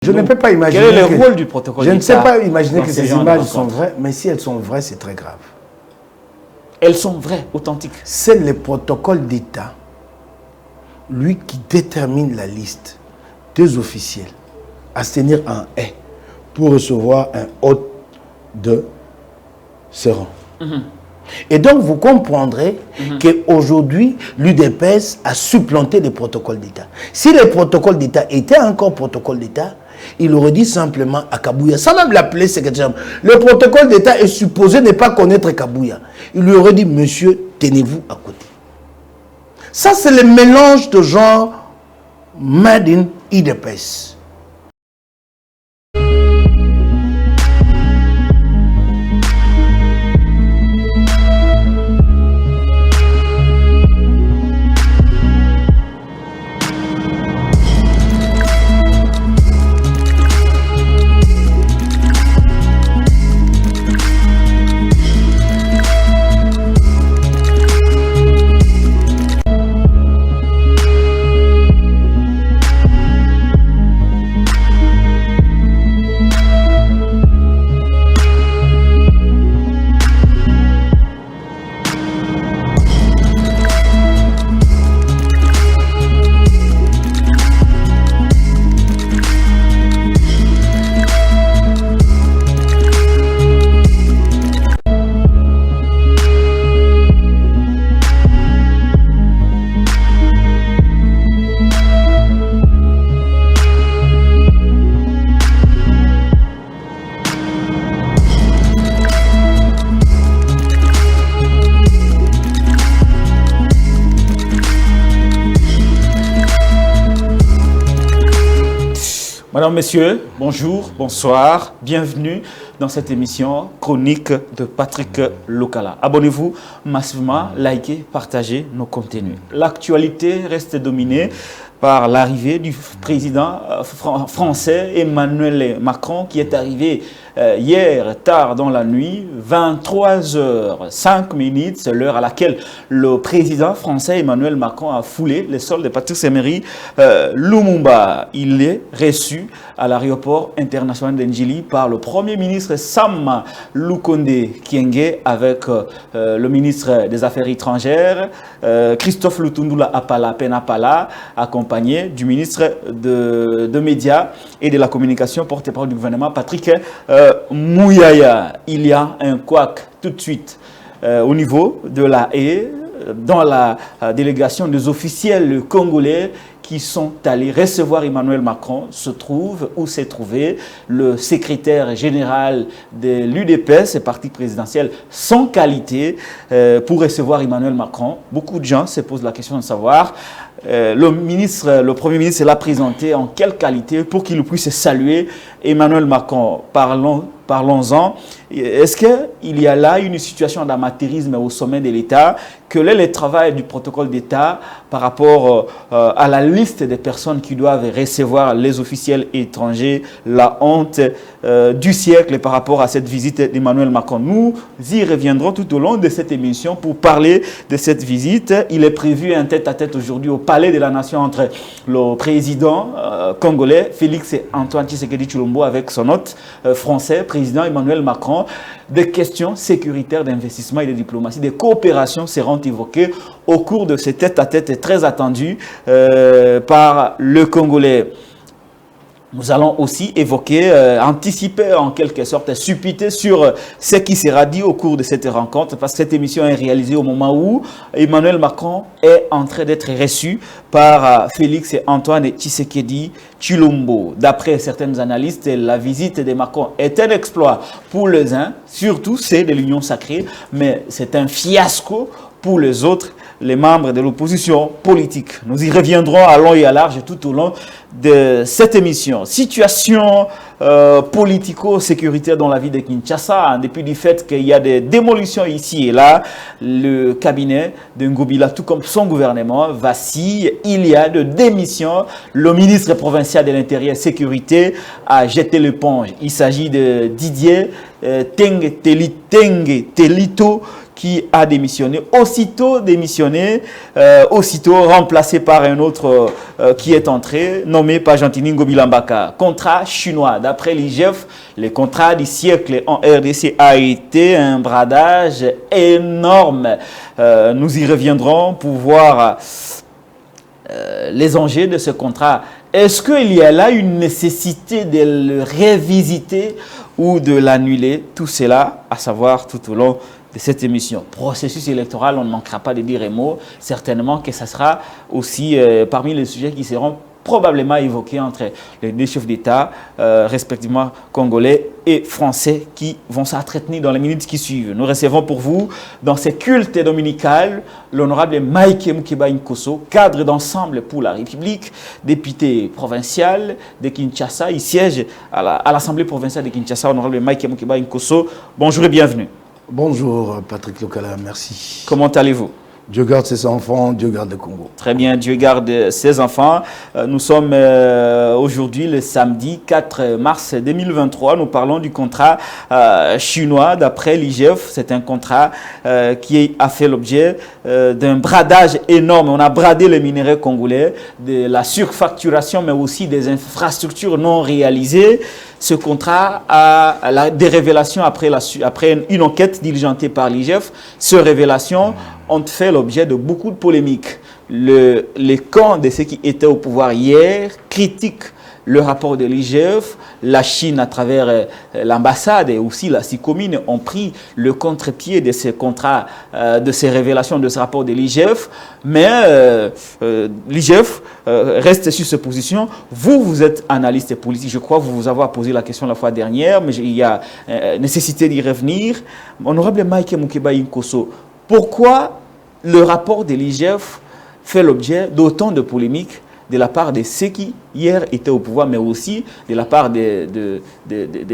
Je ne peux pas imaginer. Quel est le rôle du protocole d'État? Je ne sais pas imaginer que ces images sont vraies, mais si elles sont vraies, c'est très grave. Elles sont vraies, authentiques. C'est le protocole d'État, lui qui détermine la liste des officiels à se tenir en haie pour recevoir un hôte de ce rang. Et donc, vous comprendrez qu'aujourd'hui, l'UDPS a supplanté le protocole d'État. Si le protocole d'État était encore protocole d'État, il aurait dit simplement à Kabouya, sans même l'appeler secrétaire. Le protocole d'État est supposé ne pas connaître Kabouya. Il lui aurait dit, monsieur, tenez-vous à côté. Ça, c'est le mélange de genre made in UDPS. Madame, Messieurs, bonjour, bonsoir, bienvenue dans cette émission chronique de Patrick Lokala. Abonnez-vous massivement, likez, partagez nos contenus. L'actualité reste dominée par l'arrivée du président français Emmanuel Macron qui est arrivé hier tard dans la nuit, 23h05, c'est l'heure à laquelle le président français Emmanuel Macron a foulé les sols de Patrice Emery Lumumba. Il est reçu à l'aéroport international d'Ndjili par le Premier ministre Sam Lukonde Kyenge avec le ministre des Affaires étrangères Christophe Lutundula Apala Penapala, accompagné du ministre de Médias et de la Communication, porte-parole du gouvernement Patrick Mouyaya. Il y a un couac tout de suite au niveau de la haie, dans la délégation des officiels congolais qui sont allés recevoir Emmanuel Macron, se trouve où s'est trouvé le secrétaire général de l'UDPS, ce parti présidentiel, sans qualité pour recevoir Emmanuel Macron. Beaucoup de gens se posent la question de savoir le Premier ministre l'a présenté en quelle qualité pour qu'il puisse saluer Emmanuel Macron. Parlons-en. Est-ce qu'il y a là une situation d'amateurisme au sommet de l'État? Quel est le travail du protocole d'État par rapport à la liste des personnes qui doivent recevoir les officiels étrangers, la honte du siècle par rapport à cette visite d'Emmanuel Macron? Nous y reviendrons tout au long de cette émission pour parler de cette visite. Il est prévu un tête-à-tête aujourd'hui au Palais de la Nation entre le président congolais Félix Antoine Tshisekedi Tshilombo avec son hôte français, président Emmanuel Macron. Des questions sécuritaires, d'investissement et de diplomatie, des coopérations seront évoquées au cours de ce tête-à-tête très attendu par le Congolais. Nous allons aussi évoquer, anticiper en quelque sorte, suppiter sur ce qui sera dit au cours de cette rencontre, parce que cette émission est réalisée au moment où Emmanuel Macron est en train d'être reçu par Félix Antoine Tshisekedi Tshilombo. D'après certaines analystes, la visite de Macron est un exploit pour les uns, surtout ceux de l'Union sacrée, mais c'est un fiasco pour les autres, les membres de l'opposition politique. Nous y reviendrons à long et à large tout au long de cette émission. Situation politico-sécuritaire dans la ville de Kinshasa, depuis le fait qu'il y a des démolitions ici et là, le cabinet de Ngobila, tout comme son gouvernement, vacille. Il y a de démissions. Le ministre provincial de l'Intérieur et Sécurité a jeté l'éponge. Il s'agit de Didier Tengue Telito, qui a démissionné, aussitôt remplacé par un autre qui est entré, nommé Pajantini Ngobilambaka. Contrat chinois. D'après l'IGF, le contrat du siècle en RDC a été un bradage énorme. Nous y reviendrons pour voir les enjeux de ce contrat. Est-ce qu'il y a là une nécessité de le révisiter ou de l'annuler? Tout cela à savoir tout au long de cette émission. Processus électoral, on ne manquera pas de dire un mot. Certainement que ça sera aussi parmi les sujets qui seront probablement évoqués entre les deux chefs d'État, respectivement congolais et français, qui vont s'entretenir dans les minutes qui suivent. Nous recevons pour vous, dans ces cultes dominicales, l'honorable Mike Mukeba Nkosso, cadre d'ensemble pour la République, député provincial de Kinshasa. Il siège à l'Assemblée provinciale de Kinshasa. Honorable Mike Mukeba Nkosso, bonjour et bienvenue. Bonjour Patrick Lokala, merci. Comment allez-vous? Dieu garde ses enfants, Dieu garde le Congo. Très bien, Dieu garde ses enfants. Nous sommes aujourd'hui le samedi 4 mars 2023. Nous parlons du contrat chinois d'après l'IGF. C'est un contrat qui a fait l'objet d'un bradage énorme. On a bradé les minerais congolais, de la surfacturation, mais aussi des infrastructures non réalisées. Ce contrat a des révélations après une enquête diligentée par l'IGF. Ces révélations ont fait l'objet de beaucoup de polémiques. Les camps de ceux qui étaient au pouvoir hier critiquent le rapport de l'IGF. La Chine, à travers l'ambassade et aussi la SICOMINE, ont pris le contre-pied de ces contrats, de ces révélations, de ce rapport de l'IGF. Mais l'IGF reste sur cette position. Vous êtes analyste politique. Je crois vous avoir posé la question la fois dernière, mais il y a nécessité d'y revenir. Honorable Mike Mukeba Nkosso, pourquoi le rapport de l'IGF fait l'objet d'autant de polémiques de la part de ceux qui, hier, étaient au pouvoir, mais aussi de la part de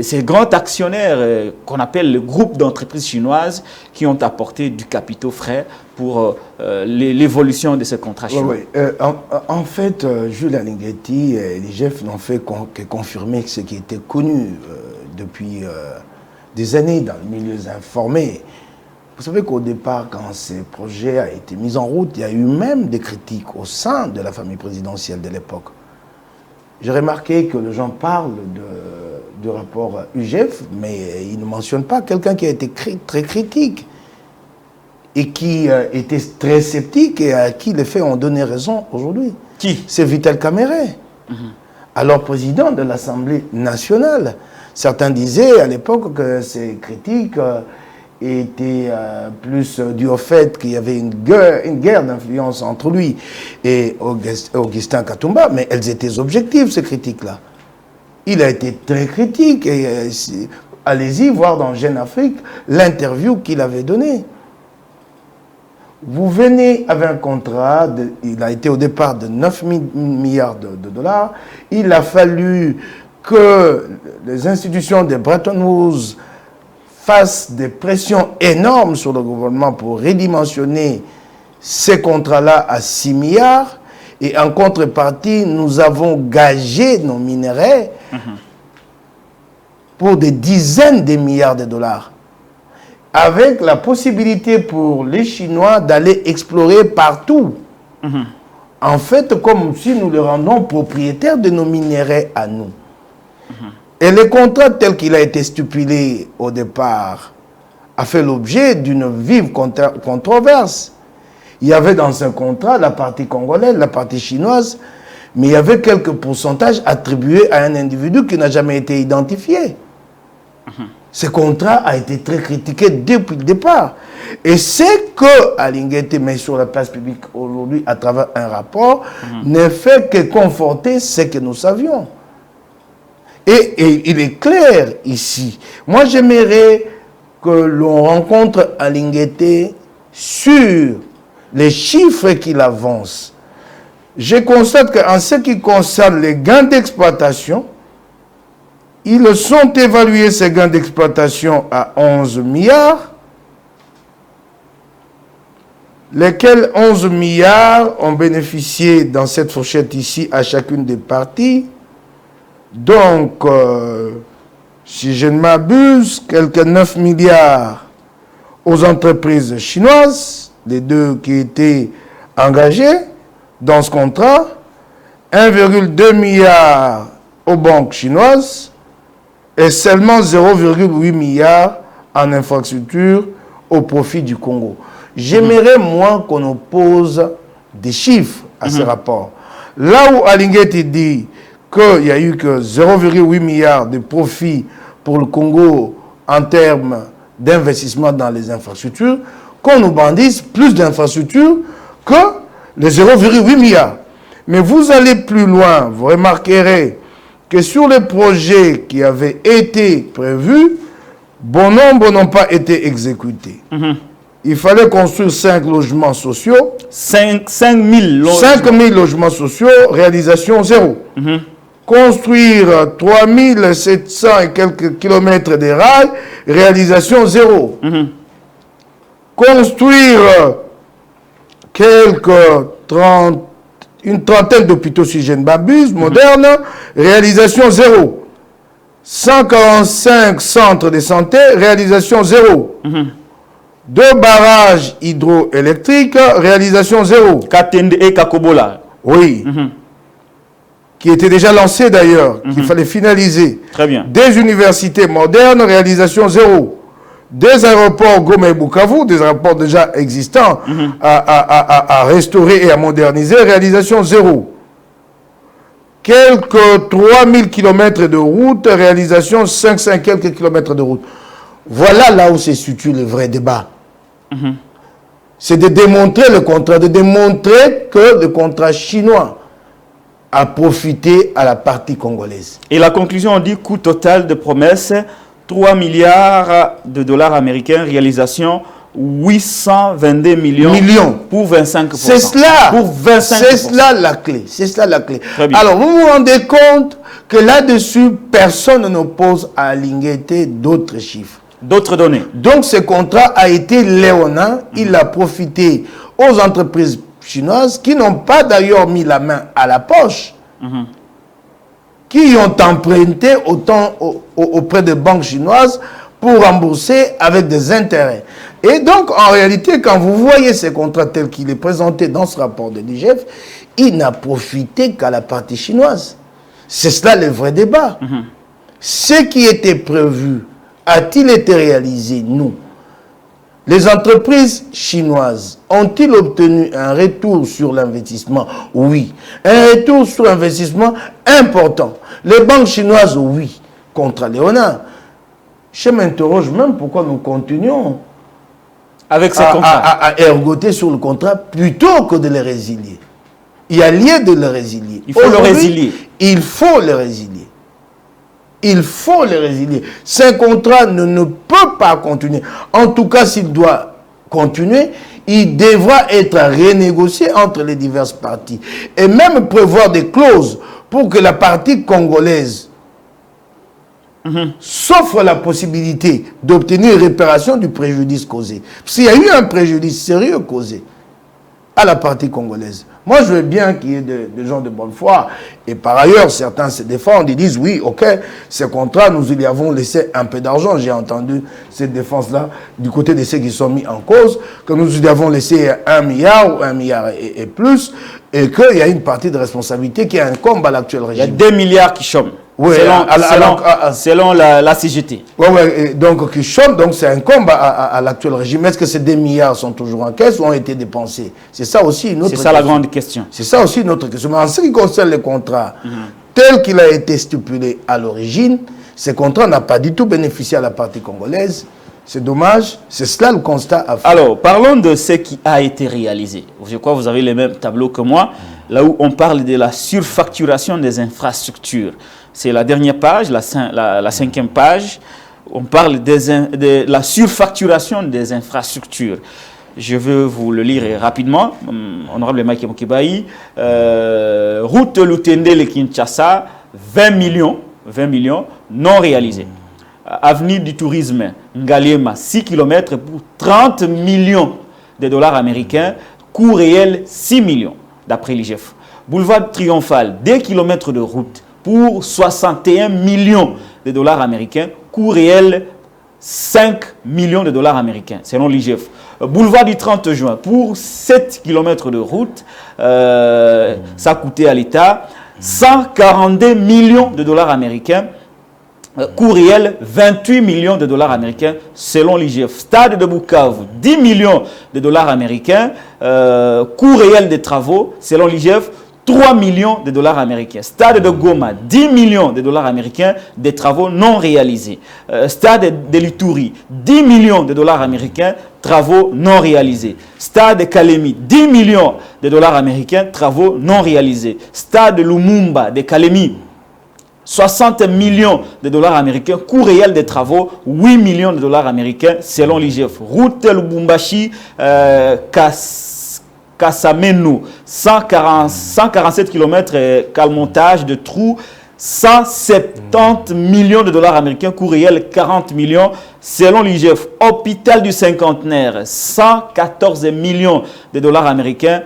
ces grands actionnaires qu'on appelle le groupe d'entreprises chinoises qui ont apporté du capital frais pour l'évolution de ce contrat chinois? Oui. En fait, Jules Alinghetti et l'IGF n'ont fait que confirmer ce qui était connu depuis des années dans les milieux informés. Vous savez qu'au départ, quand ce projet a été mis en route, il y a eu même des critiques au sein de la famille présidentielle de l'époque. J'ai remarqué que les gens parlent du rapport UGF, mais ils ne mentionnent pas quelqu'un qui a été très critique et qui était très sceptique et à qui les faits ont donné raison aujourd'hui. Qui? C'est Vital Kamerhe, alors président de l'Assemblée nationale. Certains disaient à l'époque que ces critiques était plus dû au fait qu'il y avait une guerre d'influence entre lui et Augustin Katumba, mais elles étaient objectives, ces critiques-là. Il a été très critique, et allez-y voir dans Jeune Afrique l'interview qu'il avait donnée. Vous venez avec un contrat, il a été au départ de 9 milliards de dollars, il a fallu que les institutions de Bretton Woods fassent des pressions énormes sur le gouvernement pour redimensionner ces contrats-là à 6 milliards. Et en contrepartie, nous avons gagé nos minerais pour des dizaines de milliards de dollars, avec la possibilité pour les Chinois d'aller explorer partout. En fait, comme si nous les rendons propriétaires de nos minerais à nous. Et le contrat tel qu'il a été stipulé au départ a fait l'objet d'une vive controverse. Il y avait dans ce contrat la partie congolaise, la partie chinoise, mais il y avait quelques pourcentages attribués à un individu qui n'a jamais été identifié. Ce contrat a été très critiqué depuis le départ. Et ce que Alinghetti met sur la place publique aujourd'hui à travers un rapport ne fait que conforter ce que nous savions. Et il est clair ici. Moi, j'aimerais que l'on rencontre Alinghetti sur les chiffres qu'il avance. Je constate qu'en ce qui concerne les gains d'exploitation, ils sont évalués, ces gains d'exploitation, à 11 milliards, lesquels 11 milliards ont bénéficié dans cette fourchette ici à chacune des parties. Donc, si je ne m'abuse, quelques 9 milliards aux entreprises chinoises, les deux qui étaient engagées dans ce contrat, 1,2 milliard aux banques chinoises et seulement 0,8 milliard en infrastructure au profit du Congo. J'aimerais, moi, qu'on oppose des chiffres à ce rapport. Là où Alinguetti dit qu'il n'y a eu que 0,8 milliard de profit pour le Congo en termes d'investissement dans les infrastructures, qu'on nous bandisse plus d'infrastructures que les 0,8 milliards. Mais vous allez plus loin, vous remarquerez que sur les projets qui avaient été prévus, bon nombre n'ont pas été exécutés. Il fallait construire 5 logements sociaux. 5 000 logements. 5 000 logements sociaux, réalisation zéro. Construire 3700 et quelques kilomètres de rails, réalisation zéro. Construire une trentaine d'hôpitaux si je ne m'abuse, modernes, réalisation zéro. 145 centres de santé, réalisation zéro. 2 barrages hydroélectriques, réalisation zéro. Katende et Kakobola. Oui. Qui était déjà lancé d'ailleurs, qu'il fallait finaliser. Très bien. Des universités modernes, réalisation zéro. Des aéroports Goma et Bukavu, des aéroports déjà existants à restaurer et à moderniser, réalisation zéro. Quelques 3000 km de route, réalisation 500 quelques kilomètres de route. Voilà là où se situe le vrai débat. C'est de démontrer le contrat, de démontrer que le contrat chinois a profité à la partie congolaise. Et la conclusion, on dit coût total de promesse, 3 milliards de dollars américains, réalisation 822 millions pour 25%. C'est cela. Pour 25%. C'est cela la clé. C'est cela la clé. Alors, vous vous rendez compte que là-dessus, personne n'oppose à Alinguetti d'autres chiffres. D'autres données. Donc, ce contrat a été léonin. Il a profité aux entreprises chinoises qui n'ont pas d'ailleurs mis la main à la poche, qui ont emprunté auprès des banques chinoises pour rembourser avec des intérêts. Et donc, en réalité, quand vous voyez ce contrat tel qu'il est présenté dans ce rapport de l'IGF, il n'a profité qu'à la partie chinoise. C'est cela le vrai débat. Ce qui était prévu a-t-il été réalisé? Non. Les entreprises chinoises ont-ils obtenu un retour sur l'investissement? Oui. Un retour sur investissement important. Les banques chinoises, oui. Contrat léonin. Je m'interroge même pourquoi nous continuons avec ces contrats à ergoter sur le contrat plutôt que de les résilier. Il y a lieu de le résilier. Il faut le résilier. Il faut le résilier. Il faut le résilier. Ce contrat ne peut pas continuer. En tout cas, s'il doit continuer, il devra être renégocié entre les diverses parties. Et même prévoir des clauses pour que la partie congolaise s'offre la possibilité d'obtenir réparation du préjudice causé. S'il y a eu un préjudice sérieux causé à la partie congolaise. Moi, je veux bien qu'il y ait des gens de bonne foi. Et par ailleurs, certains se défendent. Ils disent, oui, ok, ce contrat, nous y avons laissé un peu d'argent. J'ai entendu cette défense-là du côté de ceux qui sont mis en cause, que nous y avons laissé 1 milliard ou 1 milliard et plus, et qu'il y a une partie de responsabilité qui incombe à l'actuel régime. Il y a 2 milliards qui chôment. Oui, selon la CGT. Oui, donc qui chôment, donc c'est un combat à l'actuel régime. Est-ce que ces 2 milliards sont toujours en caisse ou ont été dépensés? C'est ça aussi une autre question. C'est ça la grande question. C'est ça aussi une autre question. Mais en ce qui concerne les contrats, tel qu'il a été stipulé à l'origine, ces contrats n'ont pas du tout bénéficié à la partie congolaise. C'est dommage, c'est cela le constat à faire. Alors, parlons de ce qui a été réalisé. Je crois que vous avez les mêmes tableaux que moi, là où on parle de la surfacturation des infrastructures. C'est la dernière page, la 5e page. On parle de la surfacturation des infrastructures. Je veux vous le lire rapidement. Honorable Mike Mokibaï, route Lutendele-Kinshasa, 20 millions non réalisés. Avenue du tourisme, Ngaliema, 6 km pour 30 millions de dollars américains. Coût réel, 6 millions, d'après l'IGF. Boulevard Triomphal, 2 km de route pour 61 millions de dollars américains. Coût réel, 5 millions de dollars américains, selon l'IGF. Boulevard du 30 juin, pour 7 km de route, ça a coûté à l'État 142 millions de dollars américains. Coût réel, 28 millions de dollars américains, selon l'IGF. Stade de Bukavu, 10 millions de dollars américains. Coût réel des travaux, selon l'IGF, 3 millions de dollars américains. Stade de Goma, 10 millions de dollars américains des travaux non réalisés. Stade de Lituri, 10 millions de dollars américains, travaux non réalisés. Stade de Kalemi, 10 millions de dollars américains, travaux non réalisés. Stade de Lumumba de Kalemi, 60 millions de dollars américains, coût réel des travaux, 8 millions de dollars américains, selon l'IGF. Route Lubumbashi, Kassamenu, 147 km, calmontage de trous, 170 millions de dollars américains, coût réel 40 millions, selon l'IGF. Hôpital du Cinquantenaire, 114 millions de dollars américains,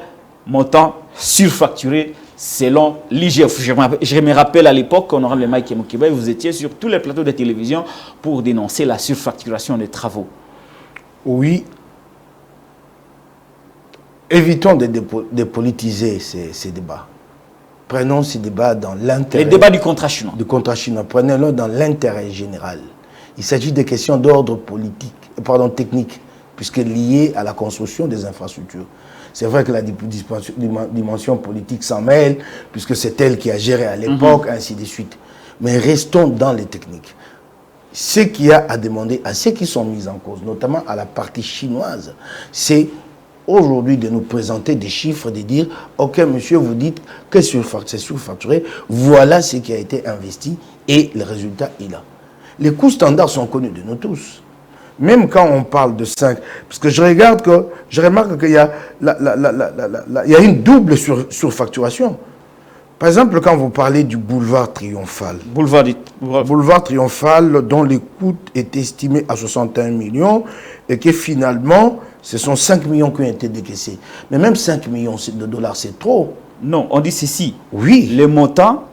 montant surfacturé, selon l'IGF. Je me rappelle à l'époque, honorable Mike Mokiba, vous étiez sur tous les plateaux de télévision pour dénoncer la surfacturation des travaux. Oui. Évitons de politiser ces débats. Prenons ces débats dans l'intérêt... Les débats du contrat chinois. Du contrat chinois. Prenons-le dans l'intérêt général. Il s'agit de questions d'ordre technique, puisque liées à la construction des infrastructures. C'est vrai que la dimension politique s'en mêle, puisque c'est elle qui a géré à l'époque, ainsi de suite. Mais restons dans les techniques. Ce qu'il y a à demander à ceux qui sont mis en cause, notamment à la partie chinoise, c'est aujourd'hui de nous présenter des chiffres, de dire « Ok, monsieur, vous dites que c'est surfacturé, voilà ce qui a été investi et le résultat est là. » Les coûts standards sont connus de nous tous. Même quand on parle de 5, parce que je remarque qu'il y a, il y a une double surfacturation. Par exemple, quand vous parlez du boulevard Triomphal. Boulevard Triomphal, dont les coûts est estimé à 61 millions et que finalement, ce sont 5 millions qui ont été décaissés. Mais même 5 millions de dollars, c'est trop. Non, on dit ceci. Oui. Les montants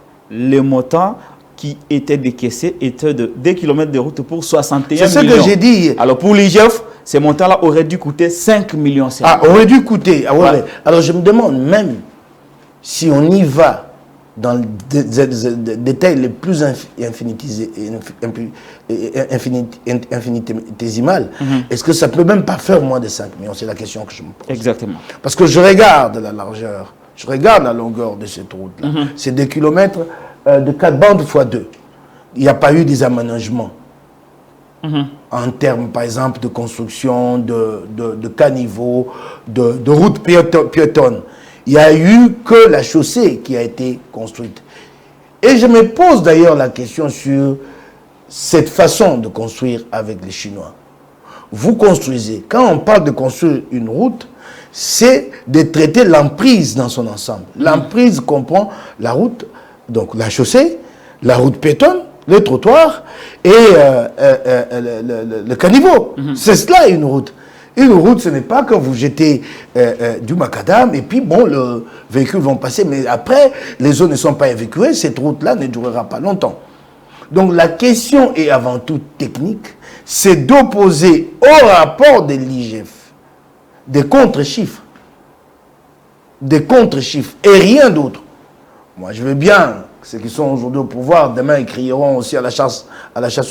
qui étaient décaissés étaient de 2 km de route pour 61 millions. C'est ce que j'ai dit. Alors pour l'IGF, ces montants-là auraient dû coûter 5 millions. Ah, aurait dû coûter. Ah, ouais. Alors je me demande, même si on y va dans les détails les plus infinitésimales, est-ce que ça ne peut même pas faire moins de 5 millions? C'est la question que je me pose. Exactement. Parce que je regarde la largeur, je regarde la longueur de cette route-là. C'est 2 kilomètres de 4 bandes x 2. Il n'y a pas eu des aménagements. En termes, par exemple, de construction, de caniveaux, de routes piétonnes. Il n'y a eu que la chaussée qui a été construite. Et je me pose d'ailleurs la question sur cette façon de construire avec les Chinois. Vous construisez. Quand on parle de construire une route, c'est de traiter l'emprise dans son ensemble. L'emprise comprend la route, donc la chaussée, la route piétonne, le trottoir et le caniveau. C'est cela une route. Une route, ce n'est pas que vous jetez du macadam et puis bon, le véhicule va passer. Mais après, les zones ne sont pas évacuées, cette route-là ne durera pas longtemps. Donc la question est avant tout technique, c'est d'opposer au rapport de l'IGF des contre-chiffres. Des contre-chiffres et rien d'autre. Moi, je veux bien, ceux qui sont aujourd'hui au pouvoir, demain, ils crieront aussi à la chasse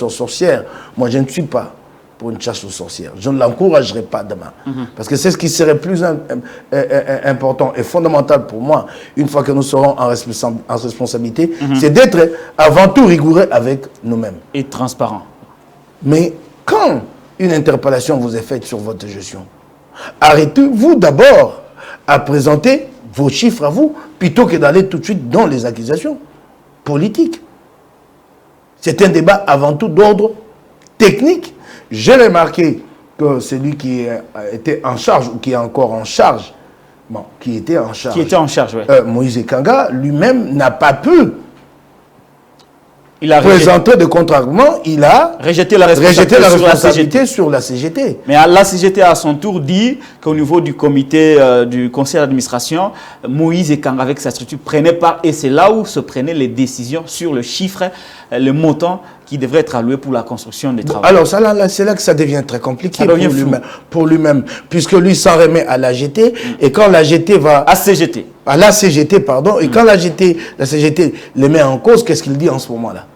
aux sorcières. Moi, je ne suis pas pour une chasse aux sorcières. Je ne l'encouragerai pas demain. Parce que c'est ce qui serait plus important et fondamental pour moi, une fois que nous serons en responsabilité, c'est d'être avant tout rigoureux avec nous-mêmes. Et transparent. Mais quand une interpellation vous est faite sur votre gestion, arrêtez-vous d'abord à présenter vos chiffres à vous, plutôt que d'aller tout de suite dans les accusations politiques. C'est un débat avant tout d'ordre technique. J'ai remarqué que celui qui était en charge, ou qui est encore en charge, qui était en charge, Moïse Kanga, lui-même n'a pas pu présenter de contre-arguments, il a rejeté la responsabilité sur la CGT. Mais la CGT, à son tour, dit qu'au niveau du comité, du conseil d'administration, Moïse Kanga, avec sa structure, prenait part, et c'est là où se prenaient les décisions sur le chiffre le montant qui devrait être alloué pour la construction des travaux. Alors, c'est là que ça devient très compliqué pour lui-même, puisque lui s'en remet à la GT, et quand la GT va... À la CGT, pardon, et quand la CGT le met en cause, qu'est-ce qu'il dit en ce moment-là?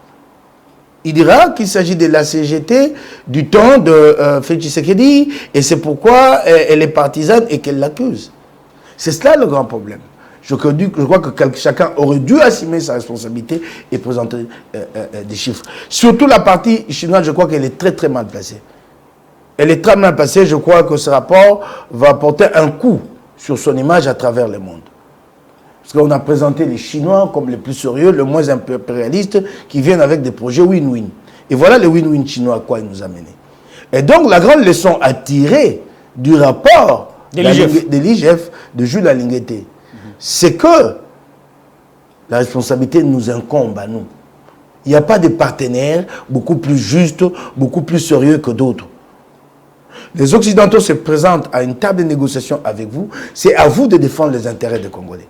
Il dira qu'il s'agit de la CGT du temps de Félix Tshisekedi, et c'est pourquoi elle est partisane et qu'elle l'accuse. C'est cela le grand problème. Je crois que chacun aurait dû assumer sa responsabilité et présenter des chiffres. Surtout la partie chinoise, je crois qu'elle est très très mal placée. Elle est très mal placée, je crois que ce rapport va porter un coup sur son image à travers le monde. Parce qu'on a présenté les Chinois comme les plus sérieux, les moins impérialistes, qui viennent avec des projets win-win. Et voilà le win-win chinois à quoi il nous a menés. Et donc la grande leçon à tirer du rapport de l'IGF, de Jules Alingueté, c'est que la responsabilité nous incombe à nous. Il n'y a pas de partenaires beaucoup plus justes, beaucoup plus sérieux que d'autres. Les Occidentaux se présentent à une table de négociation avec vous, c'est à vous de défendre les intérêts des Congolais.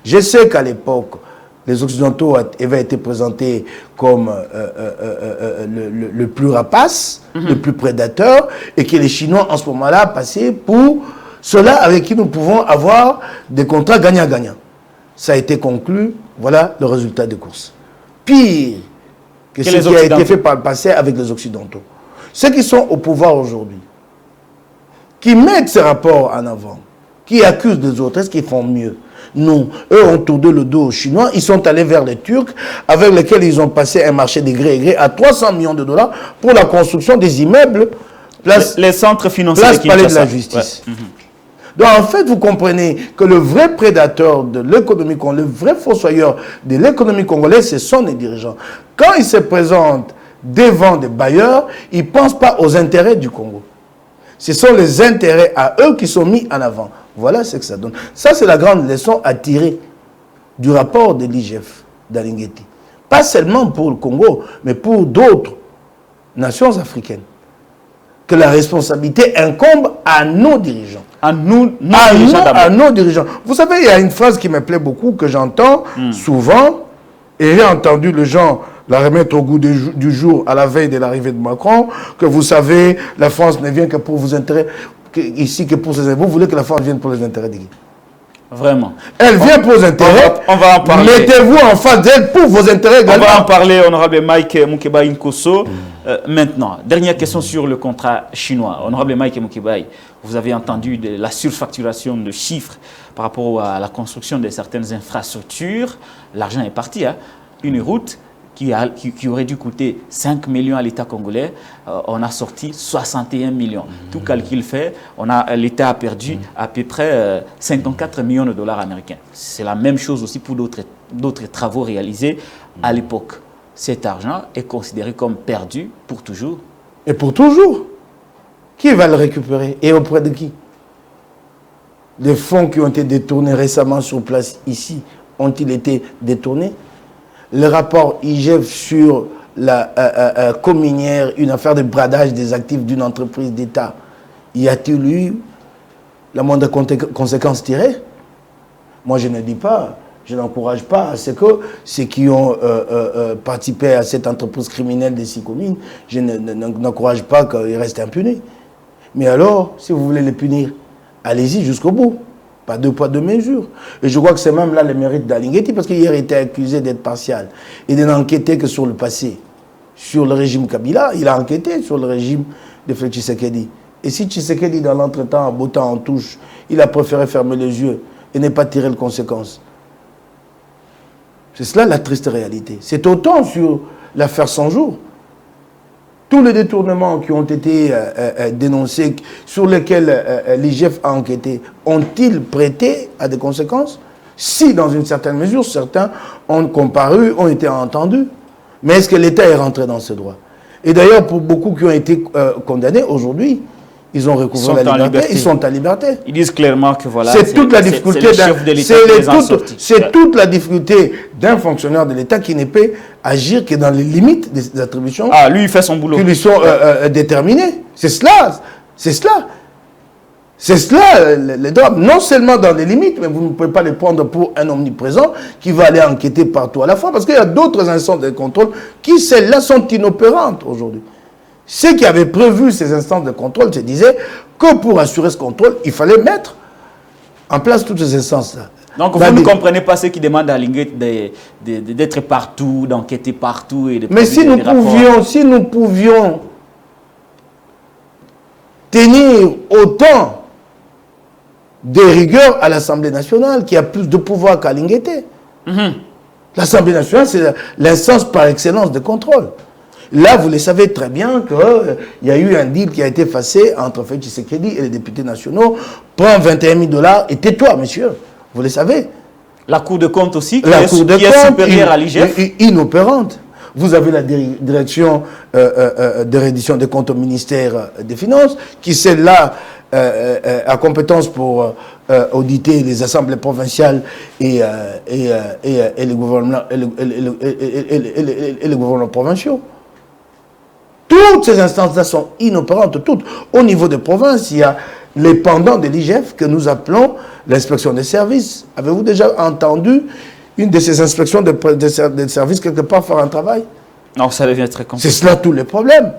Je sais qu'à l'époque, les Occidentaux avaient été présentés comme le plus rapace, le plus prédateur, et que les Chinois, en ce moment-là, passaient pour ceux-là avec qui nous pouvons avoir des contrats gagnant-gagnant. Ça a été conclu, voilà le résultat des courses. Pire que ce qui a été fait par le passé avec les Occidentaux. Ceux qui sont au pouvoir aujourd'hui, qui mettent ces rapports en avant, qui accusent les autres, est-ce qu'ils font mieux? Non. Eux ont tourné le dos aux Chinois, ils sont allés vers les Turcs, avec lesquels ils ont passé un marché de gré à gré à 300 millions de dollars pour la construction des immeubles, les centres financiers place palais de la justice. Ouais. Donc en fait, vous comprenez que le vrai prédateur de l'économie congolaise, le vrai fossoyeur de l'économie congolaise, ce sont les dirigeants. Quand ils se présentent devant des bailleurs, ils ne pensent pas aux intérêts du Congo. Ce sont les intérêts à eux qui sont mis en avant. Voilà ce que ça donne. Ça, c'est la grande leçon à tirer du rapport de l'IGF d'Alingueté. Pas seulement pour le Congo, mais pour d'autres nations africaines. Que la responsabilité incombe à nos dirigeants. À nos dirigeants. Vous savez, il y a une phrase qui me plaît beaucoup, que j'entends souvent, et j'ai entendu les gens la remettre au goût du jour à la veille de l'arrivée de Macron, que vous savez, la France ne vient que pour vos intérêts, ici que pour ses intérêts. Vous voulez que la France vienne pour les intérêts de qui? Vraiment. Elle vient pour vos intérêts. On va en parler. Mettez-vous en face d'elle pour vos intérêts également. On va en parler, honorable Mike Moukébaï Nkosso. Maintenant, dernière question sur le contrat chinois. Honorable Mike Moukébaï, vous avez entendu de la surfacturation de chiffres par rapport à la construction de certaines infrastructures. L'argent est parti. Hein. Une route qui aurait dû coûter 5 millions à l'État congolais, on a sorti 61 millions. Tout calcul fait, l'État a perdu à peu près 54 millions de dollars américains. C'est la même chose aussi pour d'autres travaux réalisés à l'époque. Cet argent est considéré comme perdu pour toujours. Et pour toujours. Qui va le récupérer? Et auprès de qui? Les fonds qui ont été détournés récemment sur place ici, ont-ils été détournés? Le rapport IGF sur la communière, une affaire de bradage des actifs d'une entreprise d'État, y a-t-il eu la moindre conséquence tirée? Moi, je ne dis pas, je n'encourage pas à ce que ceux qui ont participé à cette entreprise criminelle des 6 communes, je n'encourage pas qu'ils restent impunis. Mais alors, si vous voulez les punir, allez-y jusqu'au bout. Pas 2 poids 2 mesures. Et je crois que c'est même là le mérite d'Alingueté, parce qu'il a été accusé d'être partial et de n'enquêter que sur le passé. Sur le régime Kabila, il a enquêté sur le régime de Félix Tshisekedi. Et si Tshisekedi, dans l'entretemps, en bottant en touche, il a préféré fermer les yeux et ne pas tirer les conséquences. C'est cela la triste réalité. C'est autant sur l'affaire 100 jours. Tous les détournements qui ont été dénoncés, sur lesquels l'IGF a enquêté, ont-ils prêté à des conséquences? Si, dans une certaine mesure, certains ont comparu, ont été entendus. Mais est-ce que l'État est rentré dans ce droit? Et d'ailleurs, pour beaucoup qui ont été condamnés, aujourd'hui, ils ont recouvré la liberté, ils sont en liberté. Ils disent clairement que voilà, c'est toute la difficulté c'est toute la difficulté d'un fonctionnaire de l'État qui ne peut agir que dans les limites des attributions. Lui, il fait son boulot. Qui lui sont déterminées. C'est cela. C'est cela. C'est cela, les droits, non seulement dans les limites, mais vous ne pouvez pas les prendre pour un omniprésent qui va aller enquêter partout à la fois, parce qu'il y a d'autres instances de contrôle qui, celles-là, sont inopérantes aujourd'hui. Ceux qui avaient prévu ces instances de contrôle se disaient que pour assurer ce contrôle, il fallait mettre en place toutes ces instances-là. Donc vous ne comprenez pas ceux qui demandent à Linguet d'être partout, d'enquêter partout et de... Mais si nous pouvions tenir autant de rigueur à l'Assemblée nationale, qui a plus de pouvoir qu'à Lingueté. L'Assemblée nationale, c'est l'instance par excellence de contrôle. Là, vous le savez très bien qu'il y a eu un deal qui a été effacé entre Félix Tshisekedi et les députés nationaux. Prends 21 000 $ et tais-toi, monsieur. Vous le savez. La Cour de compte aussi, qui est supérieure à l'IGF. Inopérante. Vous avez la direction de reddition des comptes au ministère des Finances, qui celle-là a compétence pour auditer les assemblées provinciales et les gouvernements provinciaux. Toutes ces instances-là sont inopérantes, toutes. Au niveau des provinces, il y a les pendants de l'IGF que nous appelons l'inspection des services. Avez-vous déjà entendu une de ces inspections de services quelque part faire un travail? Non, ça devient très compliqué. C'est cela tous les problèmes.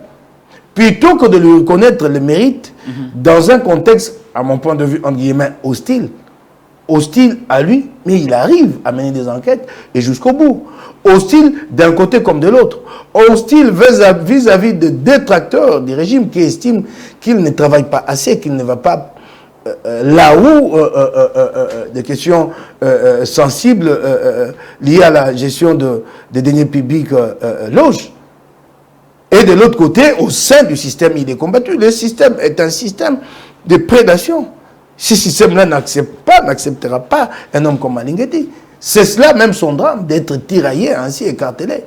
Plutôt que de lui reconnaître le mérite dans un contexte, à mon point de vue, entre guillemets, hostile à lui, mais il arrive à mener des enquêtes et jusqu'au bout. Hostile d'un côté comme de l'autre. Hostile vis-à-vis des détracteurs du régime qui estiment qu'il ne travaille pas assez, qu'il ne va pas là où des questions sensibles liées à la gestion des deniers publics logent. Et de l'autre côté, au sein du système, il est combattu. Le système est un système de prédation. Ce système-là n'acceptera pas un homme comme Malingeti. C'est cela même son drame, d'être tiraillé, ainsi écartelé.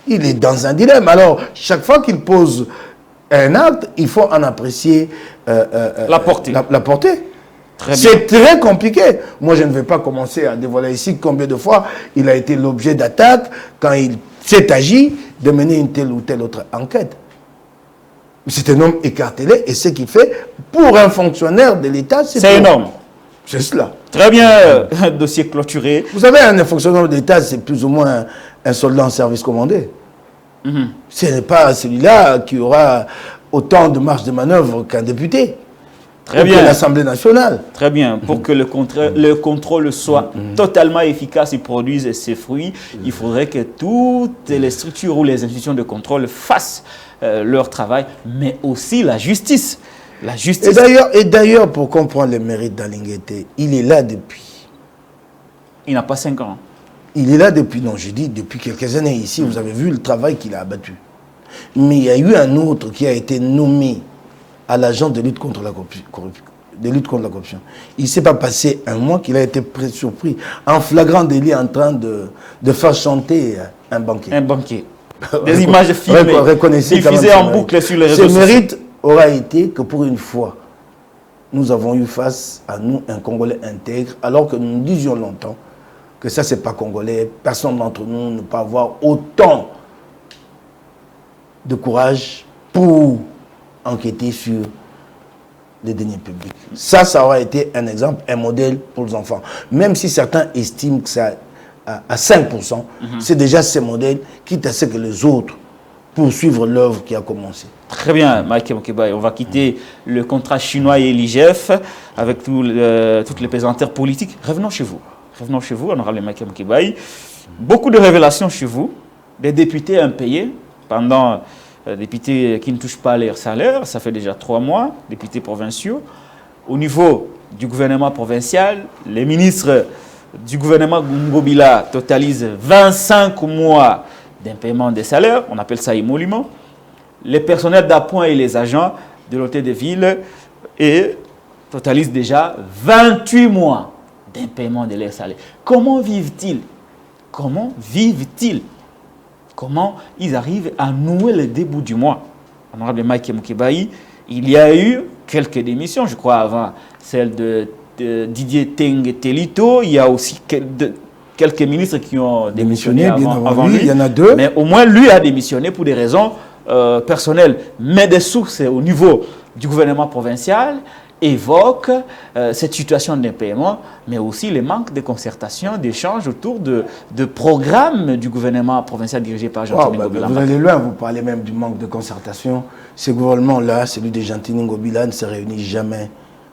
Il est dans un dilemme. Alors, chaque fois qu'il pose un acte, il faut en apprécier la portée. C'est très compliqué. Moi, je ne vais pas commencer à dévoiler ici combien de fois il a été l'objet d'attaques quand il s'est agi de mener une telle ou telle autre enquête. C'est un homme écartelé et ce qu'il fait pour un fonctionnaire de l'État, c'est énorme. C'est cela. Très bien, un dossier clôturé. Vous savez, un fonctionnaire de l'État, c'est plus ou moins un soldat en service commandé. Ce n'est pas celui-là qui aura autant de marge de manœuvre qu'un député. Très bien. L'Assemblée nationale. Très bien. Pour que le contrôle soit totalement efficace et produise ses fruits, il faudrait que toutes les structures ou les institutions de contrôle fassent leur travail, mais aussi la justice. La justice. Et d'ailleurs, pour comprendre les mérites d'Alingueté, il est là depuis. Il n'a pas 5 ans. Il est là depuis, non, je dis depuis quelques années ici. Vous avez vu le travail qu'il a abattu. Mais il y a eu un autre qui a été nommé à l'agent de lutte contre la corruption. Il ne s'est pas passé un mois qu'il a été surpris en flagrant délit en train de faire chanter un banquier. Un banquier. Des images filmées, diffusées en boucle sur les réseaux sociaux. Ce mérite aura été que pour une fois, nous avons eu face à nous un Congolais intègre, alors que nous disions longtemps que ça, c'est pas congolais. Personne d'entre nous ne peut avoir autant de courage pour enquêter sur les deniers publics. Ça aura été un exemple, un modèle pour les enfants. Même si certains estiment que ça à 5%, c'est déjà ces modèles, quitte à ce que les autres poursuivre l'œuvre qui a commencé. Très bien, Mike Mokebaï. On va quitter le contrat chinois et l'IGF avec toutes les pesanteurs politiques. Revenons chez vous. Revenons chez vous, honorable Mike Mokebaï. Beaucoup de révélations chez vous, des députés impayés pendant... députés qui ne touchent pas leur salaire, ça fait déjà 3 mois, députés provinciaux. Au niveau du gouvernement provincial, les ministres du gouvernement Ngobila totalisent 25 mois d'impaiement des salaires, on appelle ça émolument. Les personnels d'appoint et les agents de l'hôtel de ville totalisent déjà 28 mois d'impaiement de leurs salaires. Comment vivent-ils? Comment vivent-ils? Comment ils arrivent à nouer le début du mois? Honorable Mike Mokebaï, il y a eu quelques démissions, je crois, avant celle de Didier Teng Telito. Il y a aussi quelques ministres qui ont démissionné avant lui. Il y en a 2. Mais au moins, lui a démissionné pour des raisons personnelles. Mais des sources au niveau du gouvernement provincial évoque cette situation d'impaiement, mais aussi le manque de concertation, d'échange autour de programmes du gouvernement provincial dirigé par Jean-Tini Ngobila. Vous allez loin, vous parlez même du manque de concertation. Ce gouvernement-là, celui de Jean-Tini Ngobila, ne se réunit jamais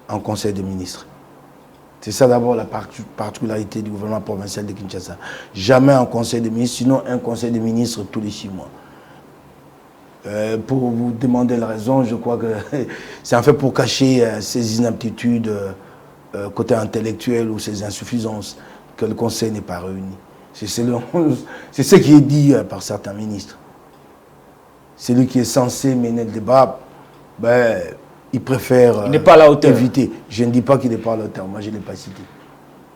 en conseil des ministres. C'est ça d'abord la particularité du gouvernement provincial de Kinshasa. Jamais en conseil des ministres, sinon un conseil des ministres tous les 6 mois. Pour vous demander la raison, je crois que c'est en fait pour cacher ces inaptitudes côté intellectuel ou ces insuffisances que le conseil n'est pas réuni. C'est ce qui est dit par certains ministres. Celui qui est censé mener le débat, il préfère éviter. Je ne dis pas qu'il n'est pas à la hauteur, moi je ne l'ai pas cité.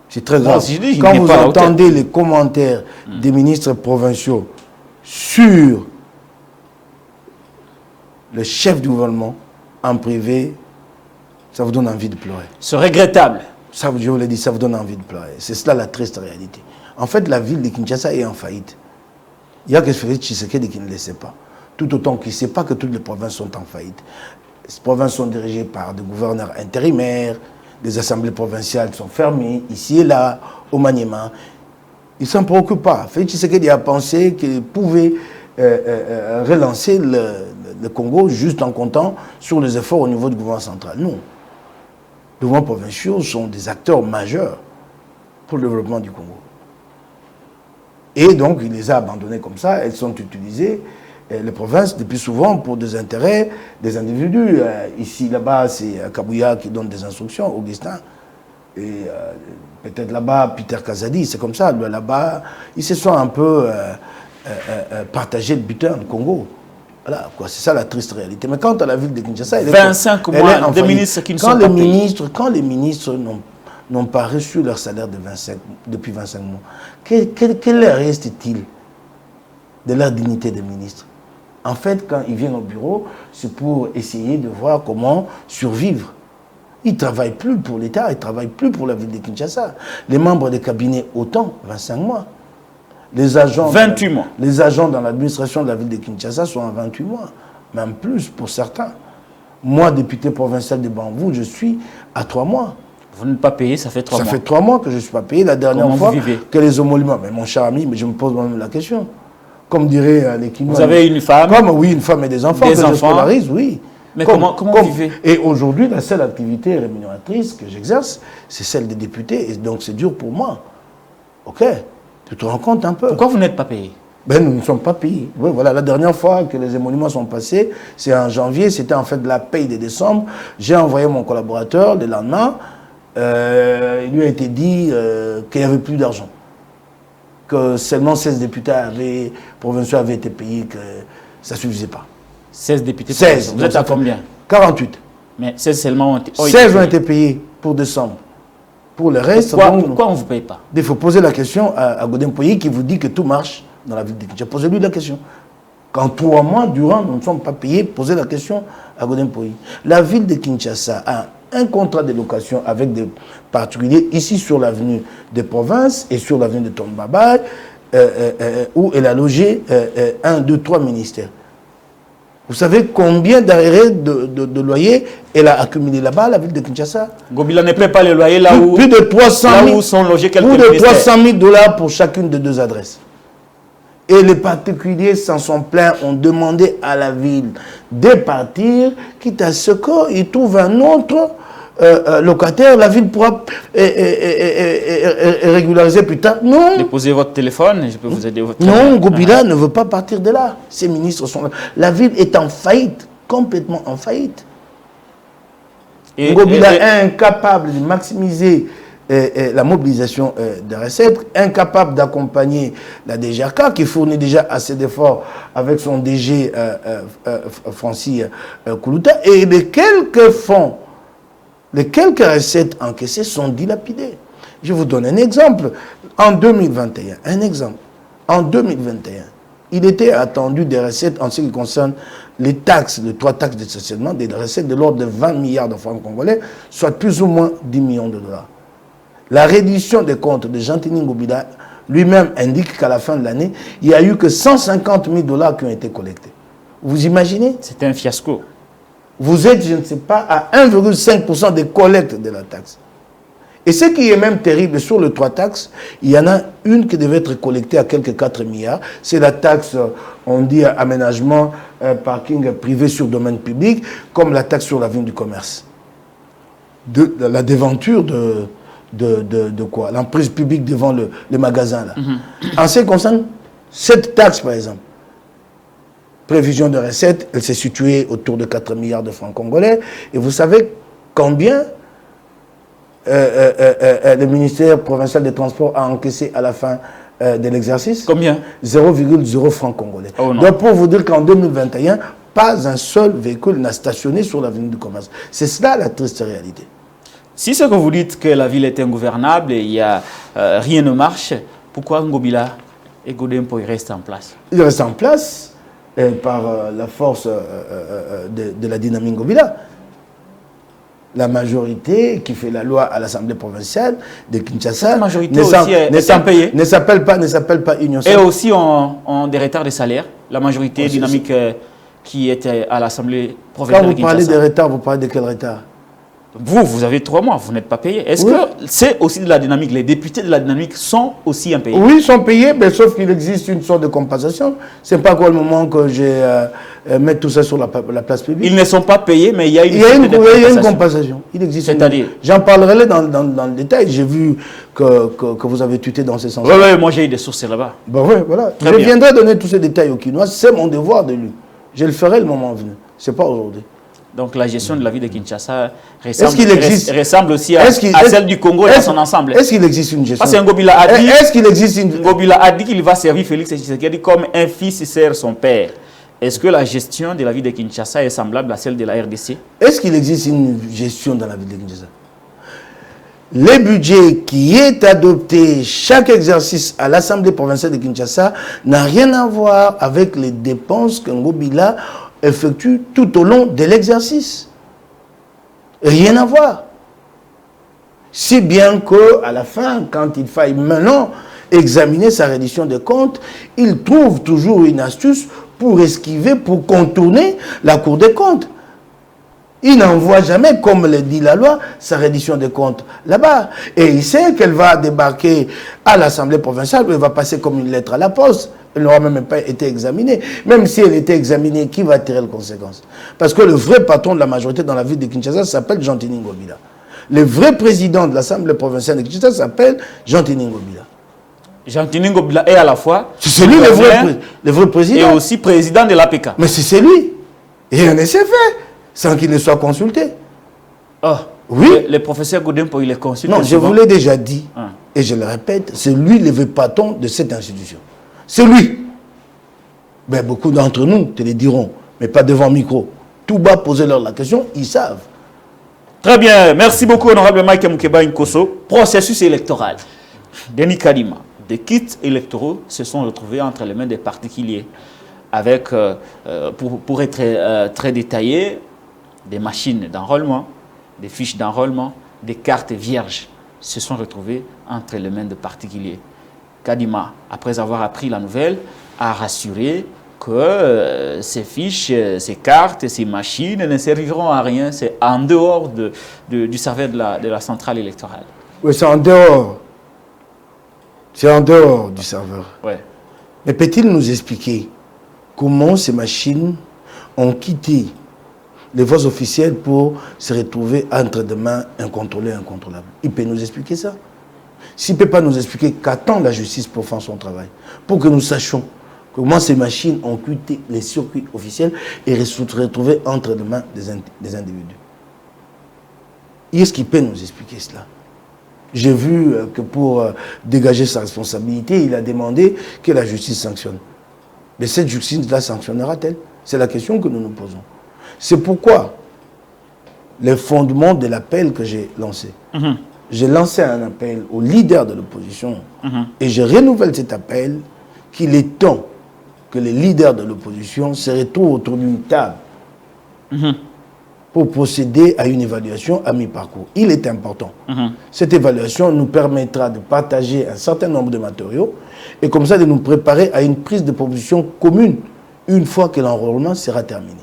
C'est très grave. Quand vous entendez les commentaires des ministres provinciaux sur le chef du gouvernement en privé, ça vous donne envie de pleurer. C'est regrettable. Ça, je vous l'ai dit, ça vous donne envie de pleurer. C'est cela la triste réalité. En fait, la ville de Kinshasa est en faillite. Il n'y a que Félix Tshisekedi qui ne le sait pas. Tout autant qu'il ne sait pas que toutes les provinces sont en faillite. Les provinces sont dirigées par des gouverneurs intérimaires, des assemblées provinciales sont fermées, ici et là, au Maniema. Ils ne s'en préoccupent pas. Félix Tshisekedi a pensé qu'il pouvait relancer le Congo juste en comptant sur les efforts au niveau du gouvernement central. Non. Les gouvernements provinciaux sont des acteurs majeurs pour le développement du Congo. Et donc, il les a abandonnés comme ça. Elles sont utilisées, les provinces, depuis souvent, pour des intérêts des individus. Ici, là-bas, c'est Kabouya qui donne des instructions, Augustin. Et peut-être là-bas, Peter Kazadi, c'est comme ça. Là-bas, ils se sont un peu partagés le butin du Congo. Voilà, quoi, c'est ça la triste réalité. Mais quant à la ville de Kinshasa, 25 mois de ministres qui ne sont pas payés. Quand les ministres n'ont pas reçu leur salaire depuis 25 mois, quel reste-t-il de leur dignité de ministre? En fait, quand ils viennent au bureau, c'est pour essayer de voir comment survivre. Ils ne travaillent plus pour l'État, ils ne travaillent plus pour la ville de Kinshasa. Les membres des cabinets, autant, 25 mois. Les agents 28 mois. Les agents dans l'administration de la ville de Kinshasa sont à 28 mois, même plus pour certains. Moi, député provincial de Bambou, je suis à 3 mois. Vous n'êtes pas payé, ça fait 3 mois. Ça fait 3 mois que je ne suis pas payé. La dernière fois que les homoluments... Mais mon cher ami, mais je me pose moi-même la question. Comme dirait les Kinois... Vous avez une femme? Oui, une femme et des enfants. Des enfants. Je scolarise, oui. Mais comment vous vivez? Et aujourd'hui, la seule activité rémunératrice que j'exerce, c'est celle des députés. Et donc, c'est dur pour moi. OK. Tu te rends compte un peu. Pourquoi vous n'êtes pas payé? Nous ne sommes pas payés. Oui, voilà, la dernière fois que les émoluments sont passés, c'est en janvier, c'était en fait de la paye de décembre. J'ai envoyé mon collaborateur le lendemain. Il lui a été dit qu'il n'y avait plus d'argent. Que seulement 16 députés provinciaux avaient été payés, que ça ne suffisait pas. 16 députés 16. Vous êtes à combien? 48. Mais 16 seulement ont été payés. 16 ont été payés pour décembre. Pour le reste, pourquoi on ne vous paye pas? Il faut poser la question à Godin Poyi qui vous dit que tout marche dans la ville de Kinshasa. Posez-lui la question. Quand 3 mois durant, nous ne sommes pas payés, posez la question à Godin Poyi. La ville de Kinshasa a un contrat de location avec des particuliers ici sur l'avenue des Provinces et sur l'avenue de Tombaba, où elle a logé 1, 2, 3 ministères. Vous savez combien d'arrêts de loyer elle a accumulé là-bas, la ville de Kinshasa? Ngobila ne paie pas les loyers là où, plus de 300 000, là où sont logés quelques plus de ministères. 300 000 $ pour chacune de 2 adresses. Et les particuliers s'en sont plaints, ont demandé à la ville de partir, quitte à ce qu'ils trouvent un autre locataire, la ville pourra régulariser plus tard. Non. Déposez votre téléphone et je peux vous aider. Non, Ngobila ne veut pas partir de là. Ces ministres sont là. La ville est en faillite, complètement en faillite. Ngobila est incapable de maximiser la mobilisation des recettes, incapable d'accompagner la DGRK qui fournit déjà assez d'efforts avec son DG Francis Koulouta, et les quelques fonds, les quelques recettes encaissées sont dilapidées. Je vous donne un exemple. En 2021, en 2021, il était attendu des recettes en ce qui concerne les taxes, les 3 taxes de stationnement, des recettes de l'ordre de 20 milliards de francs congolais, soit plus ou moins 10 millions de $. La reddition des comptes de Jean-Tini Ngobila lui-même indique qu'à la fin de l'année, il n'y a eu que 150 000 $ qui ont été collectés. Vous imaginez? C'était un fiasco. Vous êtes, je ne sais pas, à 1,5% des collectes de la taxe. Et ce qui est même terrible, sur les 3 taxes, il y en a une qui devait être collectée à quelques 4 milliards. C'est la taxe, on dit, aménagement, parking privé sur domaine public, comme la taxe sur l'avenue du commerce. La déventure de quoi? L'emprise publique devant le magasin. Là. En ce qui concerne cette taxe, par exemple, prévision de recettes, elle s'est située autour de 4 milliards de francs congolais. Et vous savez combien le ministère provincial des Transports a encaissé à la fin de l'exercice? Combien? 0,0 francs congolais. Oh non. Donc pour vous dire qu'en 2021, pas un seul véhicule n'a stationné sur l'avenue du commerce. C'est cela la triste réalité. Si ce que vous dites que la ville est ingouvernable et il y a rien ne marche, pourquoi Ngobila et Godempo restent en place? Ils restent en place par la force de la dynamique Ngobila. La majorité qui fait la loi à l'Assemblée provinciale de Kinshasa, la majorité aussi est impayée. Ne s'appelle pas Union. Et aussi ont des retards de salaire. La majorité dynamique qui était à l'Assemblée provinciale de Kinshasa. Quand vous parlez de retard, vous parlez de quel retard? Vous avez 3 mois, vous n'êtes pas payé. Est-ce que c'est aussi de la dynamique? Les députés de la dynamique sont aussi impayés? Oui, ils sont payés, mais sauf qu'il existe une sorte de compensation. Ce n'est pas quoi le moment que je mette tout ça sur la place publique. Ils ne sont pas payés, mais il y a une compensation. Il existe. C'est-à-dire? J'en parlerai dans le détail. J'ai vu que vous avez tweeté dans ce sens. Oui, moi j'ai eu des sources là-bas. Ben oui, voilà. Je viendrai donner tous ces détails aux Kinois. C'est mon devoir de lui. Je le ferai le moment venu. Ce n'est pas aujourd'hui. Donc la gestion de la ville de Kinshasa ressemble aussi à celle du Congo dans son ensemble. Est-ce qu'il existe une gestion? Parce que Ngobila a dit, Ngobila a dit qu'il va servir Félix Tshisekedi comme un fils sert son père. Est-ce que la gestion de la ville de Kinshasa est semblable à celle de la RDC? Est-ce qu'il existe une gestion dans la ville de Kinshasa? Le budget qui est adopté chaque exercice à l'Assemblée provinciale de Kinshasa n'a rien à voir avec les dépenses que Ngobila effectue tout au long de l'exercice. Rien à voir. Si bien qu'à la fin, quand il faille maintenant examiner sa reddition de comptes, il trouve toujours une astuce pour esquiver, pour contourner la Cour des comptes. Il n'envoie jamais, comme le dit la loi, sa reddition de comptes là-bas. Et il sait qu'elle va débarquer à l'Assemblée provinciale, où elle va passer comme une lettre à la poste. Elle n'aura même pas été examinée. Même si elle était examinée, qui va tirer les conséquences? Parce que le vrai patron de la majorité dans la ville de Kinshasa s'appelle Jean-Tini Ngobila. Le vrai président de l'Assemblée provinciale de Kinshasa s'appelle Jean-Tini Ngobila. Jean-Tini Ngobila est à la fois... C'est lui le vrai président. Et aussi président de l'APK. Mais c'est lui. Et rien ne s'est fait sans qu'il ne soit consulté. Oh, oui. Le professeur Godempo, il est consulté. Non, je vous l'ai déjà dit, et je le répète, c'est lui le vrai patron de cette institution. C'est lui. Ben, beaucoup d'entre nous te le diront, mais pas devant micro. Tout bas, posez-leur la question, ils savent. Très bien. Merci beaucoup, honorable Mike Mukeba Nkosso. Processus électoral. Denis Kadima, des kits électoraux se sont retrouvés entre les mains des particuliers. Avec, pour être très détaillé, des machines d'enrôlement, des fiches d'enrôlement, des cartes vierges se sont retrouvées entre les mains de particuliers. Kadima, après avoir appris la nouvelle, a rassuré que ces fiches, ces cartes, ces machines ne serviront à rien. C'est en dehors du serveur de la centrale électorale. Oui, c'est en dehors. C'est en dehors du serveur. Ouais. Mais peut-il nous expliquer comment ces machines ont quitté les voies officielles pour se retrouver entre des mains incontrôlées et incontrôlables? Il peut nous expliquer ça? S'il ne peut pas nous expliquer, qu'attend la justice pour faire son travail? Pour que nous sachions comment ces machines ont quitté les circuits officiels et se retrouver entre les mains des individus. Est-ce qu'il peut nous expliquer cela? J'ai vu que pour dégager sa responsabilité, il a demandé que la justice sanctionne. Mais cette justice la sanctionnera-t-elle? C'est la question que nous nous posons. C'est pourquoi les fondements de l'appel que j'ai lancé. J'ai lancé un appel aux leaders de l'opposition et je renouvelle cet appel qu'il est temps que les leaders de l'opposition se retrouvent autour d'une table pour procéder à une évaluation à mi-parcours. Il est important. Cette évaluation nous permettra de partager un certain nombre de matériaux et comme ça de nous préparer à une prise de position commune une fois que l'enrôlement sera terminé.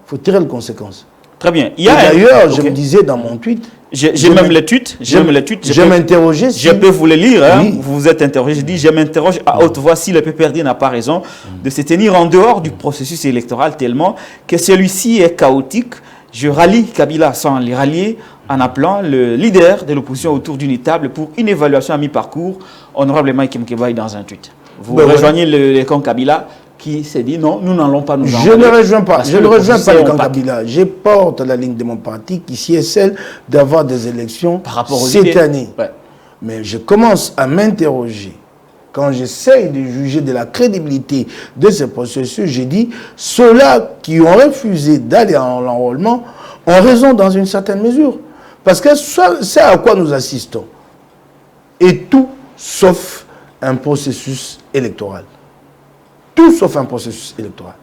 Il faut tirer les conséquences. Très bien. D'ailleurs, je me disais dans mon tweet... J'ai même les tweets. Je m'interrogeais. Je peux vous les lire. Hein, oui. Vous vous êtes interrogé. Je dis, je m'interroge à haute voix si le PPRD n'a pas raison de se tenir en dehors du processus électoral tellement que celui-ci est chaotique. Je rallie Kabila sans les rallier en appelant le leader de l'opposition autour d'une table pour une évaluation à mi-parcours. Honorable Mike Mkebaï dans un tweet. Vous rejoignez le camp Kabila qui s'est dit non, nous n'allons pas nous enrôler. Je ne rejoins pas. Je ne rejoins pas le camp Kabila. Je porte la ligne de mon parti qui est celle d'avoir des élections par rapport aux cette année. Ouais. Mais je commence à m'interroger. Quand j'essaye de juger de la crédibilité de ce processus, j'ai dit ceux-là qui ont refusé d'aller en l'enrôlement ont raison dans une certaine mesure. Parce que c'est à quoi nous assistons. Et tout sauf un processus électoral. Tout sauf un processus électoral.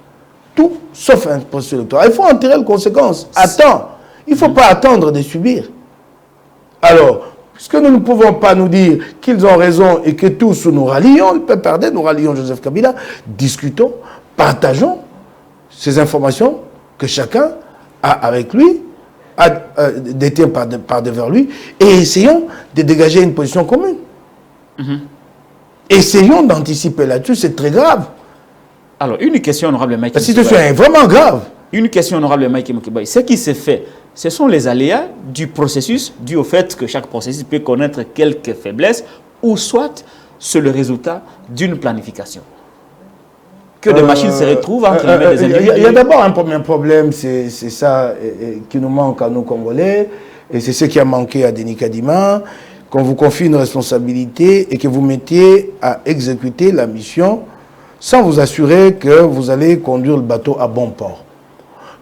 Tout sauf un processus électoral. Il faut en tirer les conséquences. Attends. Il ne faut pas attendre de subir. Alors, puisque nous ne pouvons pas nous dire qu'ils ont raison et que tous nous rallions, le PPRD, nous rallions Joseph Kabila, discutons, partageons ces informations que chacun a avec lui, détient par devers lui, et essayons de dégager une position commune. Essayons d'anticiper là-dessus, c'est très grave. Alors, une question, honorable Mike. La situation est vraiment grave. Une question, honorable Mike Mkebaï. Ce qui s'est fait, ce sont les aléas du processus, dû au fait que chaque processus peut connaître quelques faiblesses, ou soit c'est le résultat d'une planification. Que des machines se retrouvent entre les mains des individus. Il y a d'abord un premier problème, c'est ça qui nous manque à nous Congolais, et c'est ce qui a manqué à Denis Kadima, qu'on vous confie une responsabilité et que vous mettiez à exécuter la mission sans vous assurer que vous allez conduire le bateau à bon port.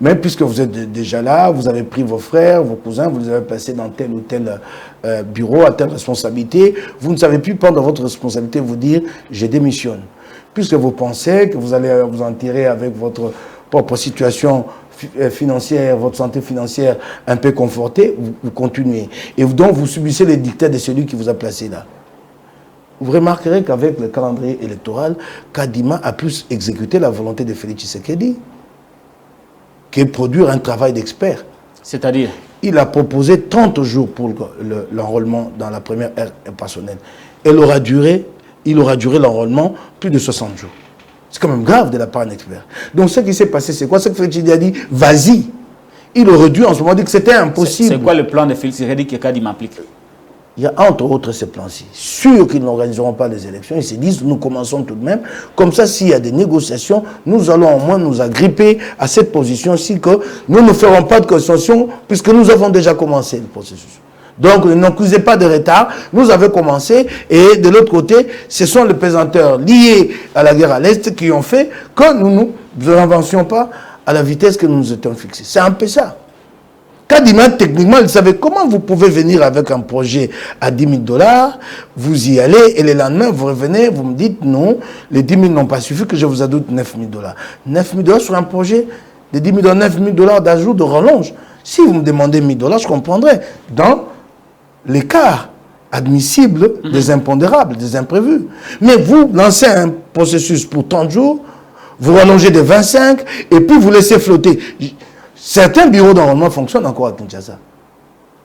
Mais puisque vous êtes déjà là, vous avez pris vos frères, vos cousins, vous les avez placés dans tel ou tel bureau, à telle responsabilité, vous ne savez plus prendre votre responsabilité, vous dire « je démissionne ». Puisque vous pensez que vous allez vous en tirer avec votre propre situation financière, votre santé financière un peu confortée, vous continuez. Et donc vous subissez les dictats de celui qui vous a placé là. Vous remarquerez qu'avec le calendrier électoral, Kadima a pu exécuter la volonté de Félix Tshisekedi, qui est produire un travail d'expert. C'est-à-dire? Il a proposé 30 jours pour l'enrôlement dans la première ère personnelle. Il aura duré l'enrôlement plus de 60 jours. C'est quand même grave de la part d'un expert. Donc ce qui s'est passé, c'est quoi? C'est que Félix Tshisekedi a dit, vas-y. Il aurait dû en ce moment dire que c'était impossible. C'est quoi le plan de Félix Tshisekedi que Kadima applique? Il y a entre autres ces plans-ci. Sûr qu'ils n'organiseront pas les élections. Ils se disent, nous commençons tout de même. Comme ça, s'il y a des négociations, nous allons au moins nous agripper à cette position-ci que nous ne ferons pas de concession puisque nous avons déjà commencé le processus. Donc, n'accusez pas de retard. Nous avons commencé et de l'autre côté, ce sont les pesanteurs liés à la guerre à l'Est qui ont fait que nous n'avancions pas à la vitesse que nous nous étions fixés. C'est un peu ça. Kadima, techniquement, il savait comment vous pouvez venir avec un projet à 10 000 $, vous y allez, et le lendemain, vous revenez, vous me dites, non, les 10 000 n'ont pas suffi, que je vous ajoute 9 000 $. 9 000 $ sur un projet de 10 000 $, 9 000 $ d'ajout, de rallonge. Si vous me demandez 1 000 $, je comprendrais. Dans l'écart admissible des impondérables, des imprévus. Mais vous lancez un processus pour 30 jours, vous rallongez de 25, et puis vous laissez flotter. Certains bureaux d'enrôlement fonctionnent encore à Kinshasa.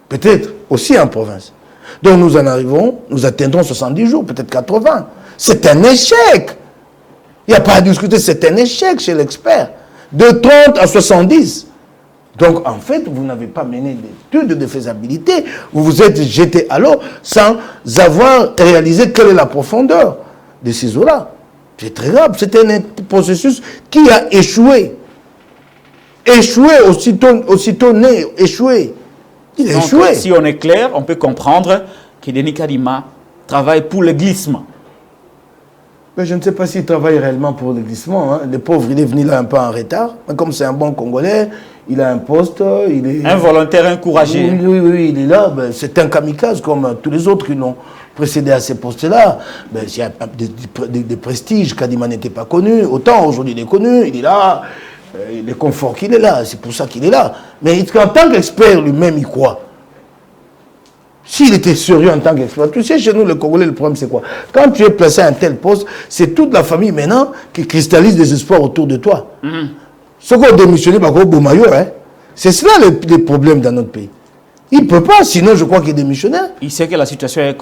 Peut-être aussi en province. Donc nous en arrivons, nous atteindrons 70 jours, peut-être 80. C'est un échec. Il n'y a pas à discuter, c'est un échec chez l'expert. De 30 à 70. Donc en fait, vous n'avez pas mené d'études de faisabilité. Vous vous êtes jeté à l'eau sans avoir réalisé quelle est la profondeur de ces eaux-là. C'est très grave. C'est un processus qui a échoué. Échoué, aussitôt né, échoué. Il a échoué. Si on est clair, on peut comprendre que Denis Kadima travaille pour le glissement. Mais je ne sais pas s'il travaille réellement pour le glissement. Hein. Le pauvre, il est venu là un peu en retard. Mais comme c'est un bon Congolais, il a un poste, il est... Un volontaire encouragé. Oui, il est là. Ben, c'est un kamikaze comme tous les autres qui l'ont précédé à ces postes-là. Ben, il y a des prestiges. Kadima n'était pas connu. Autant aujourd'hui il est connu, il est là. Il est confort qu'il est là, c'est pour ça qu'il est là. Mais en tant qu'expert lui-même, il croit. S'il était sérieux en tant qu'expert, tu sais, chez nous, le Congolais, le problème, c'est quoi? Quand tu es placé à un tel poste, c'est toute la famille maintenant qui cristallise des espoirs autour de toi. Ce qu'on démissionne, c'est pas Bomayo, hein. C'est cela les problèmes dans notre pays. Il ne peut pas, sinon je crois qu'il est démissionnaire. Il sait que la situation est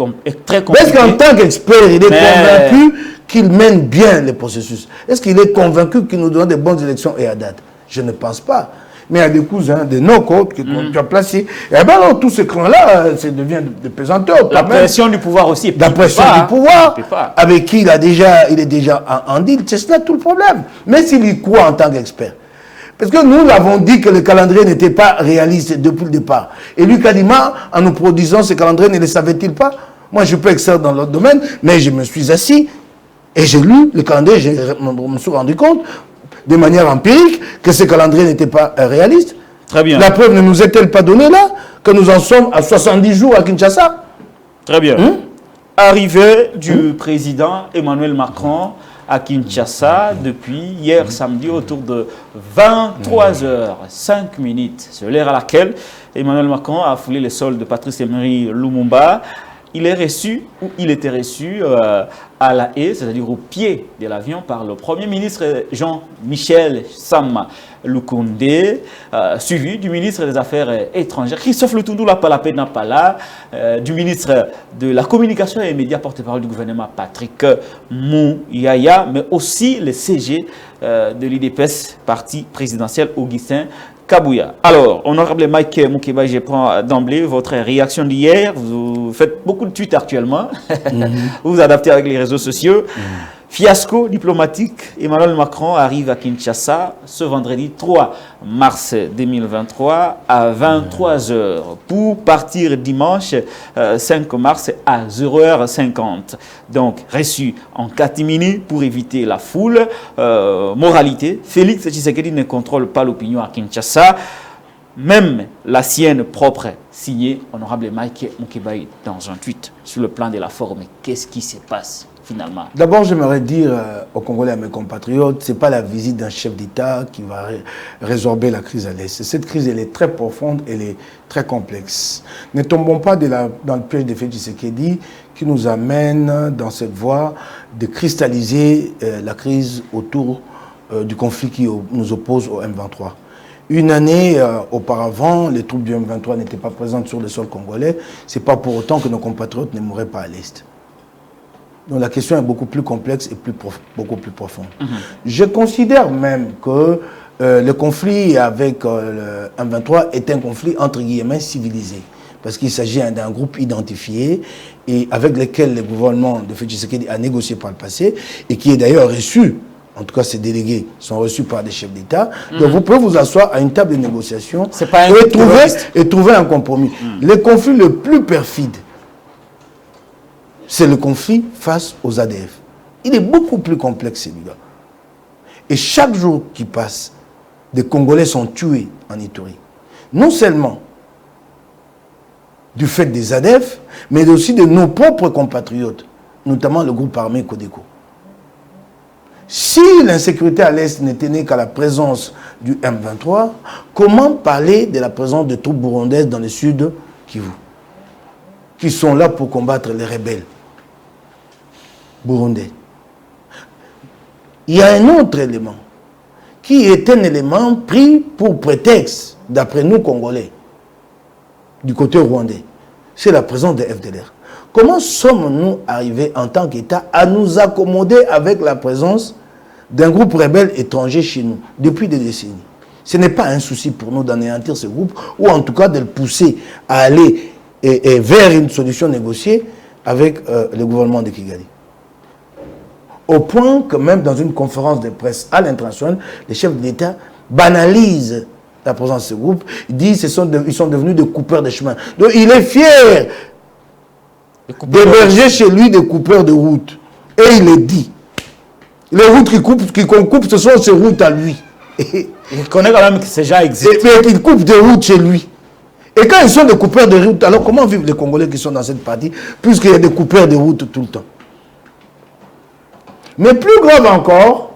très compliquée. Est-ce qu'en tant qu'expert, il est convaincu qu'il mène bien les processus? Est-ce qu'il est convaincu qu'il nous donne des bonnes élections et à date? Je ne pense pas. Mais il y a des cousins, des no-côtes que tu as placés. Et bien alors, tout ce cran-là, ça devient de pesanteur. La pression du pouvoir aussi. La pression du pouvoir, avec qui il est déjà en deal. C'est cela tout le problème. Mais s'il y croit en tant qu'expert. Parce que nous l'avons dit que le calendrier n'était pas réaliste depuis le départ. Et lui, Kadima, en nous produisant ce calendrier, ne le savait-il pas? Moi, je peux exceller dans l'autre domaine, mais je me suis assis et j'ai lu le calendrier, je me suis rendu compte, de manière empirique, que ce calendrier n'était pas réaliste. Très bien. La preuve ne nous est-elle pas donnée là, que nous en sommes à 70 jours à Kinshasa? Très bien. Arrivée du président Emmanuel Macron à Kinshasa depuis hier samedi autour de 23h05. C'est l'heure à laquelle Emmanuel Macron a foulé le sol de Patrice Emery Lumumba. Il est reçu, ou il était reçu à la haie, c'est-à-dire au pied de l'avion, par le Premier ministre Jean-Michel Sama Lukonde, suivi du ministre des Affaires étrangères, Christophe Lutundula Palapé-Napala, du ministre de la Communication et des Médias, porte-parole du gouvernement Patrick Mouyaya, mais aussi le CG de l'IDPS, parti présidentiel Augustin Kabouya. Alors, honorable Mike Moukeba, je prends d'emblée votre réaction d'hier. Vous faites beaucoup de tweets actuellement. Vous vous adaptez avec les réseaux sociaux. Fiasco diplomatique. Emmanuel Macron arrive à Kinshasa ce vendredi 3 mars 2023 à 23h pour partir dimanche 5 mars à 0h50. Donc, reçu en catimini pour éviter la foule. Moralité, Félix Tshisekedi ne contrôle pas l'opinion à Kinshasa. Même la sienne propre, signée honorable Mike Moukeba dans un tweet sur le plan de la forme. Qu'est-ce qui se passe finalement? D'abord, j'aimerais dire aux Congolais, à mes compatriotes, ce n'est pas la visite d'un chef d'État qui va résorber la crise à l'Est. Cette crise, elle est très profonde, elle est très complexe. Ne tombons pas dans le piège de Félix Tshisekedi qui nous amène dans cette voie de cristalliser la crise autour du conflit qui nous oppose au M23. Une année auparavant, les troupes du M23 n'étaient pas présentes sur le sol congolais. Ce n'est pas pour autant que nos compatriotes ne mourraient pas à l'Est. Donc la question est beaucoup plus complexe et beaucoup plus profonde. Je considère même que le conflit avec le M23 est un conflit entre guillemets civilisé. Parce qu'il s'agit d'un groupe identifié et avec lequel le gouvernement de Félix Tshisekedi a négocié par le passé et qui est d'ailleurs reçu. En tout cas, ces délégués sont reçus par des chefs d'État. Donc, vous pouvez vous asseoir à une table de négociation et trouver un compromis. Le conflit le plus perfide, c'est le conflit face aux ADF. Il est beaucoup plus complexe, celui-là. Et chaque jour qui passe, des Congolais sont tués en Ituri. Non seulement du fait des ADF, mais aussi de nos propres compatriotes, notamment le groupe armé Codeco. Si l'insécurité à l'Est n'était née qu'à la présence du M23, comment parler de la présence de troupes burundaises dans le sud Kivu, qui sont là pour combattre les rebelles burundais? Il y a un autre élément, qui est un élément pris pour prétexte, d'après nous Congolais, du côté rwandais. C'est la présence des FDLR. Comment sommes-nous arrivés en tant qu'État à nous accommoder avec la présence d'un groupe rebelle étranger chez nous depuis des décennies? Ce n'est pas un souci pour nous d'anéantir ce groupe ou en tout cas de le pousser à aller vers une solution négociée avec le gouvernement de Kigali. Au point que même dans une conférence de presse à l'international, les chefs d'État banalisent la présence de ce groupe. Ils disent qu'ils sont devenus des coupeurs de chemin. Donc il est fier d'héberger chez lui des coupeurs de route. Et il est dit. Les routes qu'on coupe, ce sont ses routes à lui. Il connaît quand même que ces gens existent. Mais il coupe des routes chez lui. Et quand ils sont des coupeurs de route, alors comment vivent les Congolais qui sont dans cette partie, puisqu'il y a des coupeurs de route tout le temps? Mais plus grave encore,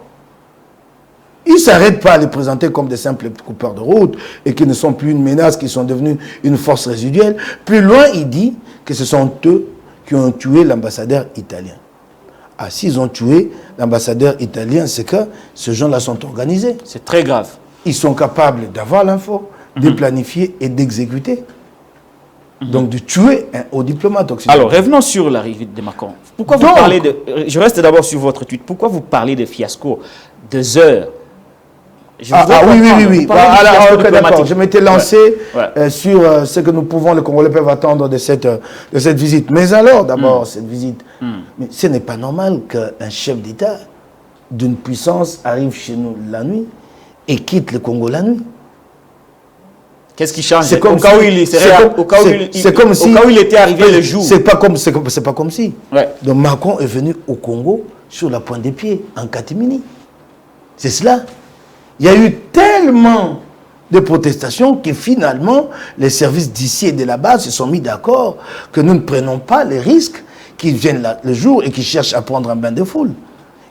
ils ne s'arrêtent pas à les présenter comme des simples coupeurs de route et qui ne sont plus une menace, qui sont devenus une force résiduelle. Plus loin, il dit que ce sont eux qui ont tué l'ambassadeur italien. Ah, s'ils ont tué l'ambassadeur italien, c'est que ces gens-là sont organisés. C'est très grave. Ils sont capables d'avoir l'info, de planifier et d'exécuter. Donc de tuer un haut diplomate occidental. Alors, revenons sur l'arrivée de Macron. Pourquoi vous parlez de... Je reste d'abord sur votre tweet. Pourquoi vous parlez de fiasco, de heures? Oui. D'accord. Je m'étais lancé sur ce que nous pouvons, les Congolais peuvent attendre de cette visite. Mais alors, d'abord, cette visite, mais ce n'est pas normal qu'un chef d'État d'une puissance arrive chez nous la nuit et quitte le Congo la nuit. Qu'est-ce qui change? C'est comme au cas où il était arrivé le jour. C'est pas comme si. Ouais. Donc Macron est venu au Congo sur la pointe des pieds, en catimini. C'est cela. Il y a eu tellement de protestations que finalement, les services d'ici et de là-bas se sont mis d'accord que nous ne prenons pas les risques qui viennent là, le jour et qui cherchent à prendre un bain de foule.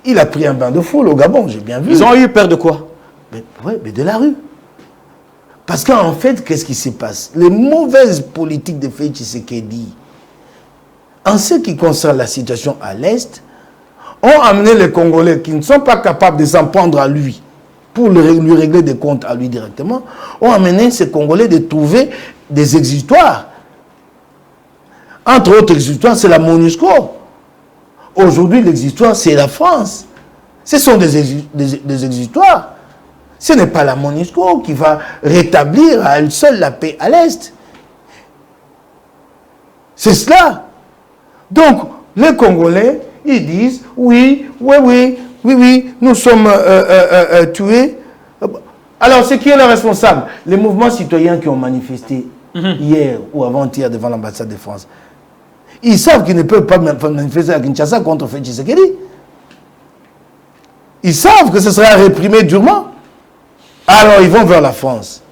Il a pris un bain de foule au Gabon, j'ai bien vu. Ils ont eu peur de quoi? Mais de la rue. Parce qu'en fait, qu'est-ce qui se passe? Les mauvaises politiques de Félix Tshisekedi, en ce qui concerne la situation à l'Est, ont amené les Congolais qui ne sont pas capables de s'en prendre à lui pour lui régler des comptes à lui directement, ont amené ces Congolais de trouver des exutoires. Entre autres exutoires, c'est la MONUSCO. Aujourd'hui, l'exutoire, c'est la France. Ce sont des exutoires. Ce n'est pas la MONUSCO qui va rétablir à elle seule la paix à l'Est. C'est cela. Donc, les Congolais, ils disent, oui, nous sommes tués. Alors, c'est qui est le responsable? Les mouvements citoyens qui ont manifesté hier ou avant-hier devant l'ambassade de France. Ils savent qu'ils ne peuvent pas manifester à Kinshasa contre Félix Tshisekedi. Ils savent que ce sera réprimé durement. Alors, ils vont vers la France.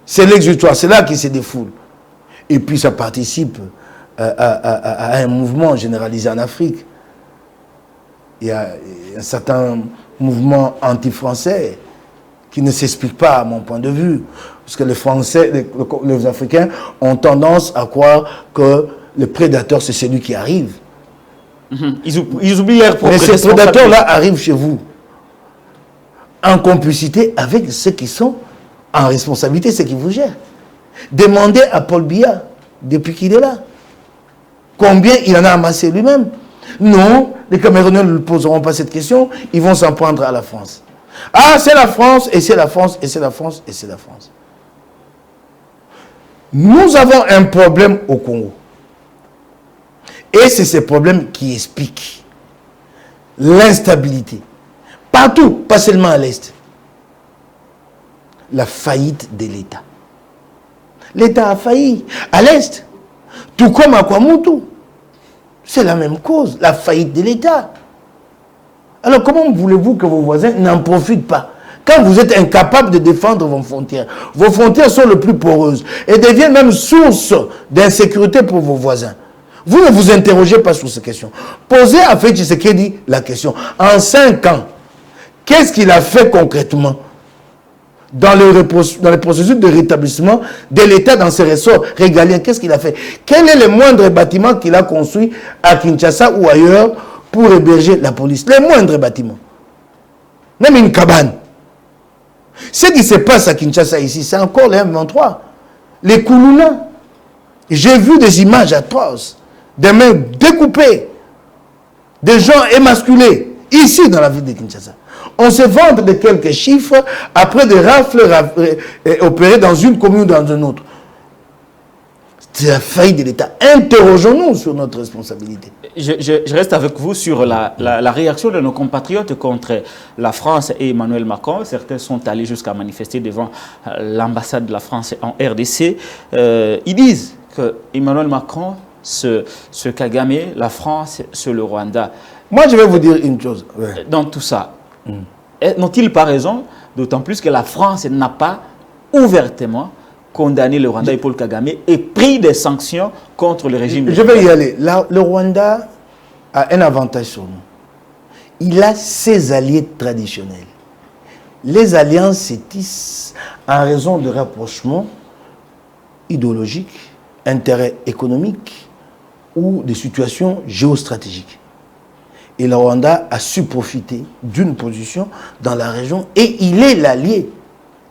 C'est l'exutoire, c'est là qu'ils se défoulent. Et puis, ça participe à un mouvement généralisé en Afrique. Il y a un certain mouvement anti-français qui ne s'explique pas, à mon point de vue. Parce que les Français, les Africains ont tendance à croire que le prédateur, c'est celui qui arrive. Ils oublient leur propre responsabilité. Mais ces prédateurs-là arrivent chez vous en complicité avec ceux qui sont en responsabilité, ceux qui vous gèrent. Demandez à Paul Biya, depuis qu'il est là, combien il en a amassé lui-même. Non, les Camerounais ne lui poseront pas cette question, ils vont s'en prendre à la France. Ah, c'est la France, et c'est la France, et c'est la France, et c'est la France. Nous avons un problème au Congo. Et c'est ce problème qui explique l'instabilité. Partout, pas seulement à l'Est. La faillite de l'État. L'État a failli à l'Est. Tout comme à Kwamutu. C'est la même cause, la faillite de l'État. Alors comment voulez-vous que vos voisins n'en profitent pas? Quand vous êtes incapable de défendre vos frontières sont les plus poreuses et deviennent même source d'insécurité pour vos voisins. Vous ne vous interrogez pas sur ces questions. Posez à Félix Tshisekedi la question. En 5 ans, qu'est-ce qu'il a fait concrètement dans les processus de rétablissement de l'État dans ses ressorts régaliens? Qu'est-ce qu'il a fait? Quel est le moindre bâtiment qu'il a construit à Kinshasa ou ailleurs pour héberger la police? Les moindres bâtiments. Même une cabane. Ce qui se passe à Kinshasa ici, c'est encore les M23. Les Koulouna. J'ai vu des images atroces. Des mains découpées. Des gens émasculés. Ici, dans la ville de Kinshasa. On se vante de quelques chiffres après des rafles opérées dans une commune ou dans une autre. C'est la faillite de l'État. Interrogeons-nous sur notre responsabilité. Je reste avec vous sur la réaction de nos compatriotes contre la France et Emmanuel Macron. Certains sont allés jusqu'à manifester devant l'ambassade de la France en RDC. Ils disent que Emmanuel Macron, ce Kagame, la France, c'est le Rwanda. Moi, je vais vous dire une chose. Ouais. Dans tout ça, n'ont-ils pas raison? D'autant plus que la France n'a pas ouvertement condamné le Rwanda et Paul Kagame et pris des sanctions contre le régime. Je vais y aller. Le Rwanda a un avantage sur nous. Il a ses alliés traditionnels. Les alliances se tissent en raison de rapprochements idéologiques, intérêts économiques ou de situations géostratégiques. Et le Rwanda a su profiter d'une position dans la région et il est l'allié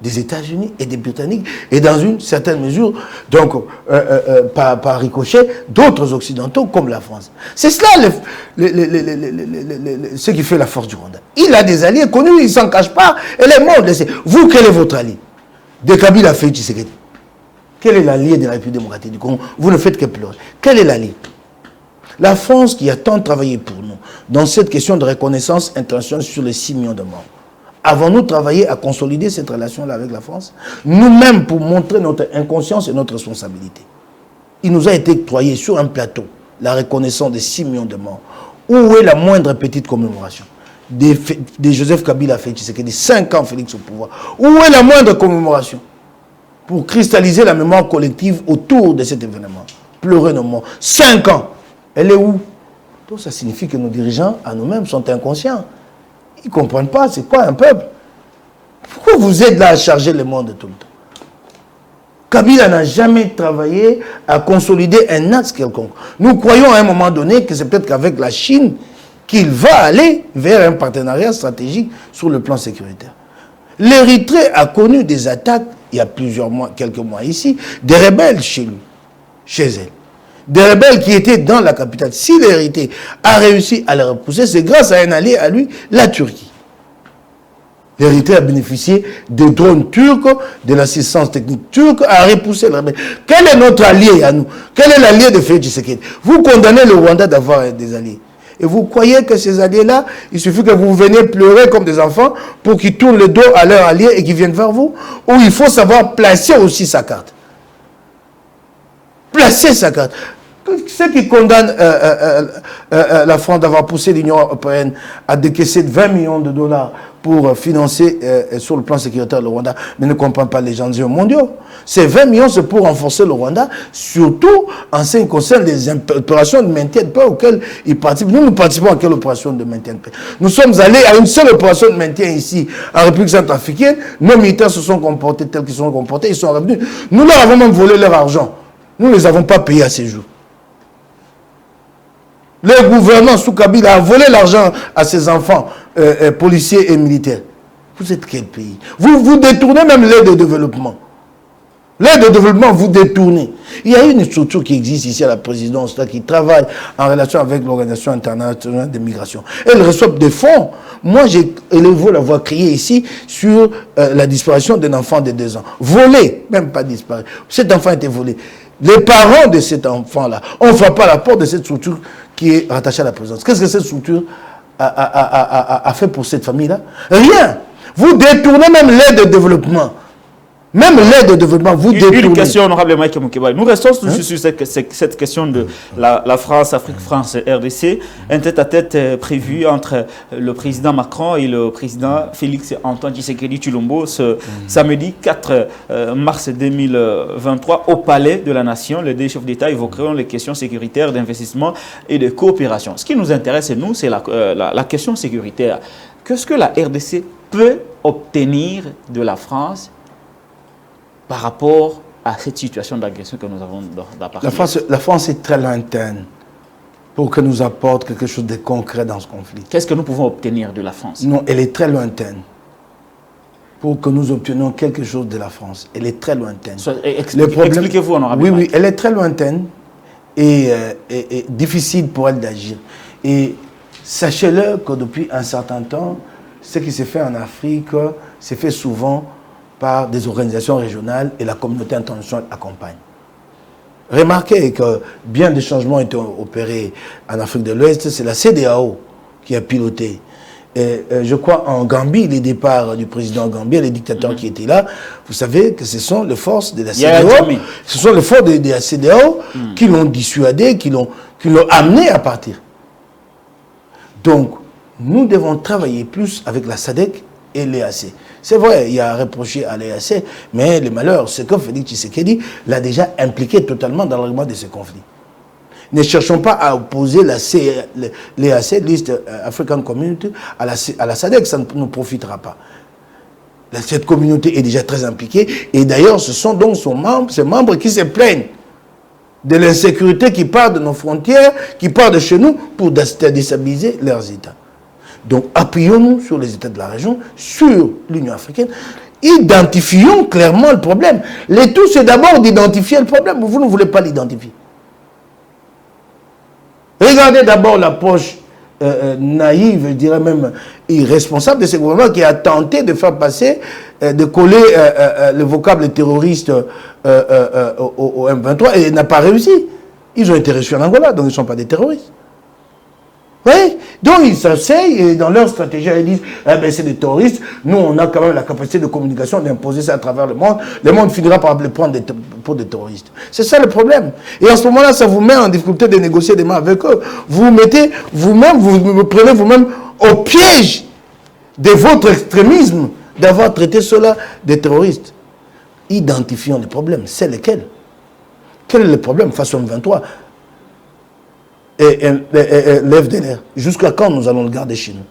des États-Unis et des Britanniques, et dans une certaine mesure, donc, par ricochet, d'autres Occidentaux comme la France. C'est cela ce qui fait la force du Rwanda. Il a des alliés connus, il ne s'en cache pas, et les mondes. Vous, quel est votre allié? De Kabila fait Tshisekedi. Quel est l'allié de la République démocratique du Congo? Vous ne faites que pleurer. Quel est l'allié? La France qui a tant travaillé pour nous dans cette question de reconnaissance internationale sur les 6 millions de morts. Avons-nous travaillé à consolider cette relation-là avec la France? Nous-mêmes, pour montrer notre inconscience et notre responsabilité. Il nous a été octroyé sur un plateau la reconnaissance des 6 millions de morts. Où est la moindre petite commémoration de Joseph Kabila fait Tshisekedi, 5 ans Félix au pouvoir? Où est la moindre commémoration pour cristalliser la mémoire collective autour de cet événement? Pleurer nos morts. 5 ans. Elle est où? Donc ça signifie que nos dirigeants, à nous-mêmes, sont inconscients. Ils ne comprennent pas c'est quoi un peuple. Pourquoi vous êtes là à charger le monde tout le temps? Kabila n'a jamais travaillé à consolider un axe quelconque. Nous croyons à un moment donné que c'est peut-être qu'avec la Chine qu'il va aller vers un partenariat stratégique sur le plan sécuritaire. L'Érythrée a connu des attaques, il y a quelques mois ici, des rebelles chez lui, chez elle. Des rebelles qui étaient dans la capitale. Si l'Érythrée a réussi à les repousser, c'est grâce à un allié à lui, la Turquie. L'Érythrée a bénéficié des drones turcs, de l'assistance technique turque, à repousser les rebelles. Quel est notre allié à nous? Quel est l'allié de Félix Tshisekedi? Vous condamnez le Rwanda d'avoir des alliés. Et vous croyez que ces alliés-là, il suffit que vous veniez pleurer comme des enfants pour qu'ils tournent le dos à leurs alliés et qu'ils viennent vers vous? Ou il faut savoir placer aussi sa carte? Placer sa carte. Ceux qui condamnent la France d'avoir poussé l'Union européenne à décaisser 20 millions de dollars pour financer sur le plan sécuritaire le Rwanda, mais ne comprennent pas les enjeux mondiaux. Ces 20 millions, c'est pour renforcer le Rwanda, surtout en ce qui concerne les opérations de maintien de paix auxquelles ils participent. Nous participons à quelle opération de maintien de paix? Nous sommes allés à une seule opération de maintien ici, en République centrafricaine. Nos militaires se sont comportés tels qu'ils se sont comportés, ils sont revenus. Nous leur avons même volé leur argent. Nous ne les avons pas payés à ces jours. Le gouvernement sous Kabila a volé l'argent à ses enfants, policiers et militaires. Vous êtes quel pays? Vous détournez même l'aide au développement. L'aide au développement, vous détournez. Il y a une structure qui existe ici à la présidence, là, qui travaille en relation avec l'Organisation internationale des migrations. Elle reçoit des fonds. Moi, j'ai élevé la voix criée ici sur la disparition d'un enfant de 2 ans. Volé, même pas disparu. Cet enfant a été volé. Les parents de cet enfant-là ont frappé à la porte de cette structure qui est rattachée à la présidence. Qu'est-ce que cette structure a fait pour cette famille-là? Rien. Vous détournez même l'aide au développement. Même l'aide au développement, vous détournez. Une question, honorable Mike Moukeba. Nous restons sur cette question de la France, Afrique-France, RDC. Un tête-à-tête prévu entre le président Macron et le président Félix Antoine Tshisekedi Tshilombo ce samedi 4 mars 2023 au Palais de la Nation. Les 2 chefs d'État évoqueront les questions sécuritaires, d'investissement et de coopération. Ce qui nous intéresse, nous, c'est la question sécuritaire. Qu'est-ce que la RDC peut obtenir de la France par rapport à cette situation d'agression que nous avons d'appartenir? La France est très lointaine pour qu'elle nous apporte quelque chose de concret dans ce conflit. Qu'est-ce que nous pouvons obtenir de la France? Non, elle est très lointaine pour que nous obtenions quelque chose de la France. Elle est très lointaine. Expliquez-vous, honorable. Oui, elle est très lointaine et difficile pour elle d'agir. Et sachez-le que depuis un certain temps, ce qui s'est fait en Afrique s'est fait souvent par des organisations régionales et la communauté internationale accompagne. Remarquez que bien des changements ont été opérés en Afrique de l'Ouest, c'est la CEDEAO qui a piloté. Et, je crois en Gambie, les départs du président Gambie, les dictateurs qui étaient là, vous savez que ce sont les forces de la CEDEAO, ce sont les forces de la CEDEAO qui l'ont dissuadé, qui l'ont amené à partir. Donc, nous devons travailler plus avec la SADC et l'EAC. C'est vrai, il y a reproché à l'EAC, mais le malheur, c'est que Félix Tshisekedi l'a déjà impliqué totalement dans le règlement de ce conflit. Ne cherchons pas à opposer l'EAC, List African Community, à la SADC, ça ne nous profitera pas. Cette communauté est déjà très impliquée, et d'ailleurs, ce sont donc ses membres qui se plaignent de l'insécurité qui part de nos frontières, qui part de chez nous, pour déstabiliser leurs États. Donc, appuyons-nous sur les États de la région, sur l'Union africaine. Identifions clairement le problème. Le tout, c'est d'abord d'identifier le problème. Vous ne voulez pas l'identifier. Regardez d'abord l'approche naïve, je dirais même irresponsable de ce gouvernement qui a tenté de faire passer, de coller le vocable terroriste au M23 et n'a pas réussi. Ils ont été reçus en Angola, donc ils ne sont pas des terroristes. Oui, donc ils s'asseyent et dans leur stratégie, ils disent eh ben, c'est des terroristes, nous on a quand même la capacité de communication d'imposer ça à travers le monde finira par les prendre pour des terroristes. C'est ça le problème. Et en ce moment-là, ça vous met en difficulté de négocier des mains avec eux. Vous vous mettez vous-même, vous prenez vous-même au piège de votre extrémisme d'avoir traité cela des terroristes. Identifions les problèmes. C'est lesquels? Quel est le problème face au M23 et l'FDLR? Jusqu'à quand nous allons le garder chez nous?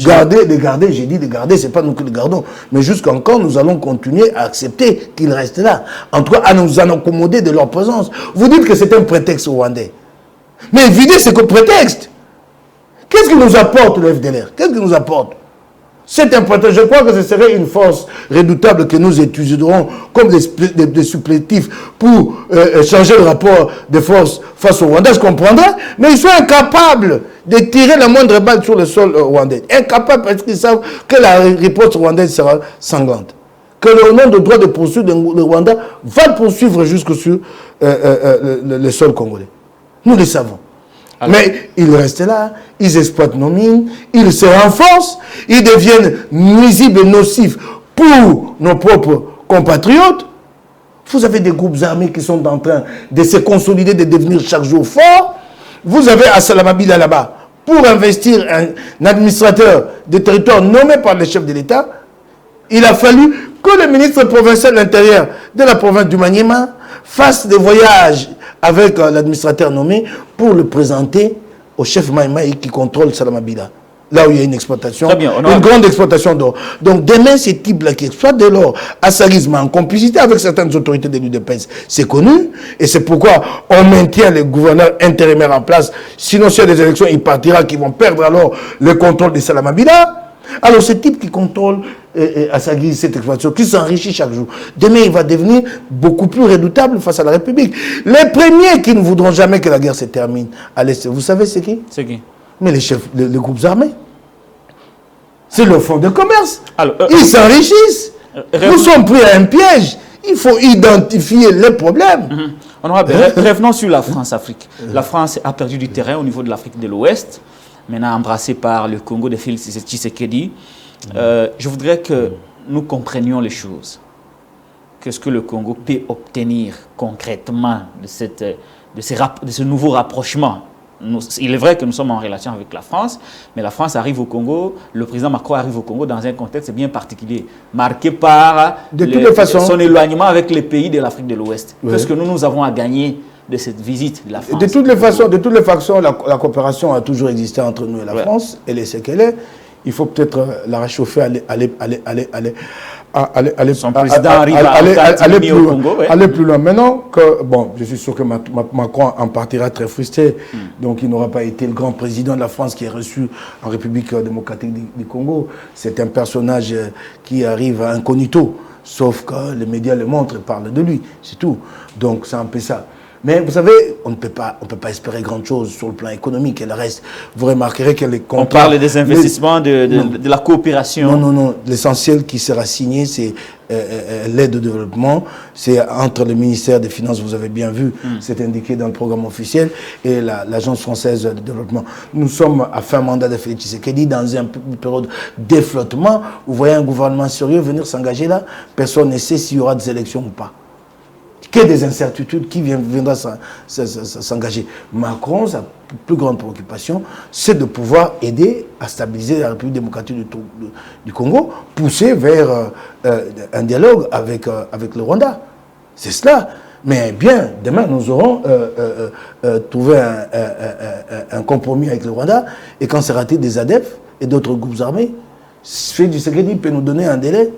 Garder, j'ai dit de garder, c'est pas nous qui le gardons. Mais jusqu'à quand nous allons continuer à accepter qu'ils restent là? En tout cas, à nous en accommoder de leur présence. Vous dites que c'est un prétexte rwandais. Mais évidemment, c'est que prétexte. Qu'est-ce que nous apporte le FDLR? Qu'est-ce que nous apporte? C'est important. Je crois que ce serait une force redoutable que nous utiliserons comme des supplétifs pour changer le rapport de force face au Rwanda. Je comprendrais, mais ils sont incapables de tirer la moindre balle sur le sol rwandais. Incapables parce qu'ils savent que la riposte rwandaise sera sanglante. Que le nom de droit de poursuite de Rwanda va le poursuivre jusque sur le sol congolais. Nous le savons. Alors, mais ils restent là, ils exploitent nos mines, ils se renforcent, ils deviennent nuisibles et nocifs pour nos propres compatriotes. Vous avez des groupes armés qui sont en train de se consolider, de devenir chaque jour forts. Vous avez à Salamabila là-bas, pour investir un administrateur des territoires nommé par le chef de l'État, il a fallu que le ministre provincial de l'Intérieur de la province du Maniema fasse des voyages avec l'administrateur nommé pour le présenter au chef Maïmaï qui contrôle Salamabila. Là où il y a une exploitation, une grande exploitation d'or. Donc demain, ces types-là qui exploitent de l'or à Sarisma en complicité avec certaines autorités de l'UDPS, c'est connu. Et c'est pourquoi on maintient les gouverneurs intérimaires en place. Sinon, s'il y a des élections, il partira, qui vont perdre alors le contrôle de Salamabila. Alors, ce type qui contrôle à sa guise cette exploitation, qui s'enrichit chaque jour, demain, il va devenir beaucoup plus redoutable face à la République. Les premiers qui ne voudront jamais que la guerre se termine à l'Est, vous savez c'est qui? C'est qui? Mais les chefs, les groupes armés. C'est le fonds de commerce. Alors, ils s'enrichissent. Nous sommes pris à un piège. Il faut identifier les problèmes. Honorable, revenons sur la France-Afrique. La France a perdu du terrain au niveau de l'Afrique de l'Ouest, maintenant embrassée par le Congo de Félix Tshisekedi. Je voudrais que nous comprenions les choses. Qu'est-ce que le Congo peut obtenir concrètement de ce nouveau rapprochement? Il est vrai que nous sommes en relation avec la France, mais la France arrive au Congo, le président Macron arrive au Congo dans un contexte bien particulier, marqué par son éloignement avec les pays de l'Afrique de l'Ouest. Oui. Qu'est-ce que nous avons à gagner de cette visite de la France? De toutes les façons, la coopération a toujours existé entre nous et la France, elle est ce qu'elle est. Il faut peut-être la réchauffer, son président arrive à aller au Congo. Aller plus loin. Maintenant, bon, je suis sûr que Macron en partira très frustré. Donc, il n'aura pas été le grand président de la France qui est reçu en République démocratique du Congo. C'est un personnage qui arrive à incognito. Sauf que les médias le montrent et parlent de lui. C'est tout. Donc, c'est un peu ça. Mais vous savez, on ne peut pas espérer grand chose sur le plan économique et le reste. Vous remarquerez que les contrats... On parle des investissements, de la coopération. Non. L'essentiel qui sera signé, c'est l'aide au développement. C'est entre le ministère des Finances, vous avez bien vu, c'est indiqué dans le programme officiel, et l'Agence française de développement. Nous sommes à fin mandat de Félix Tshisekedi dans une période d'efflottement. Vous voyez un gouvernement sérieux venir s'engager là, personne ne sait s'il y aura des élections ou pas. Que des incertitudes, qui viendra s'engager. Macron, sa plus grande préoccupation, c'est de pouvoir aider à stabiliser la République démocratique du Congo, pousser vers un dialogue avec le Rwanda. C'est cela. Mais bien, demain, nous aurons trouvé un compromis avec le Rwanda, et quand sera-t-il des ADEF et d'autres groupes armés, Félix Tshisekedi peut nous donner un délai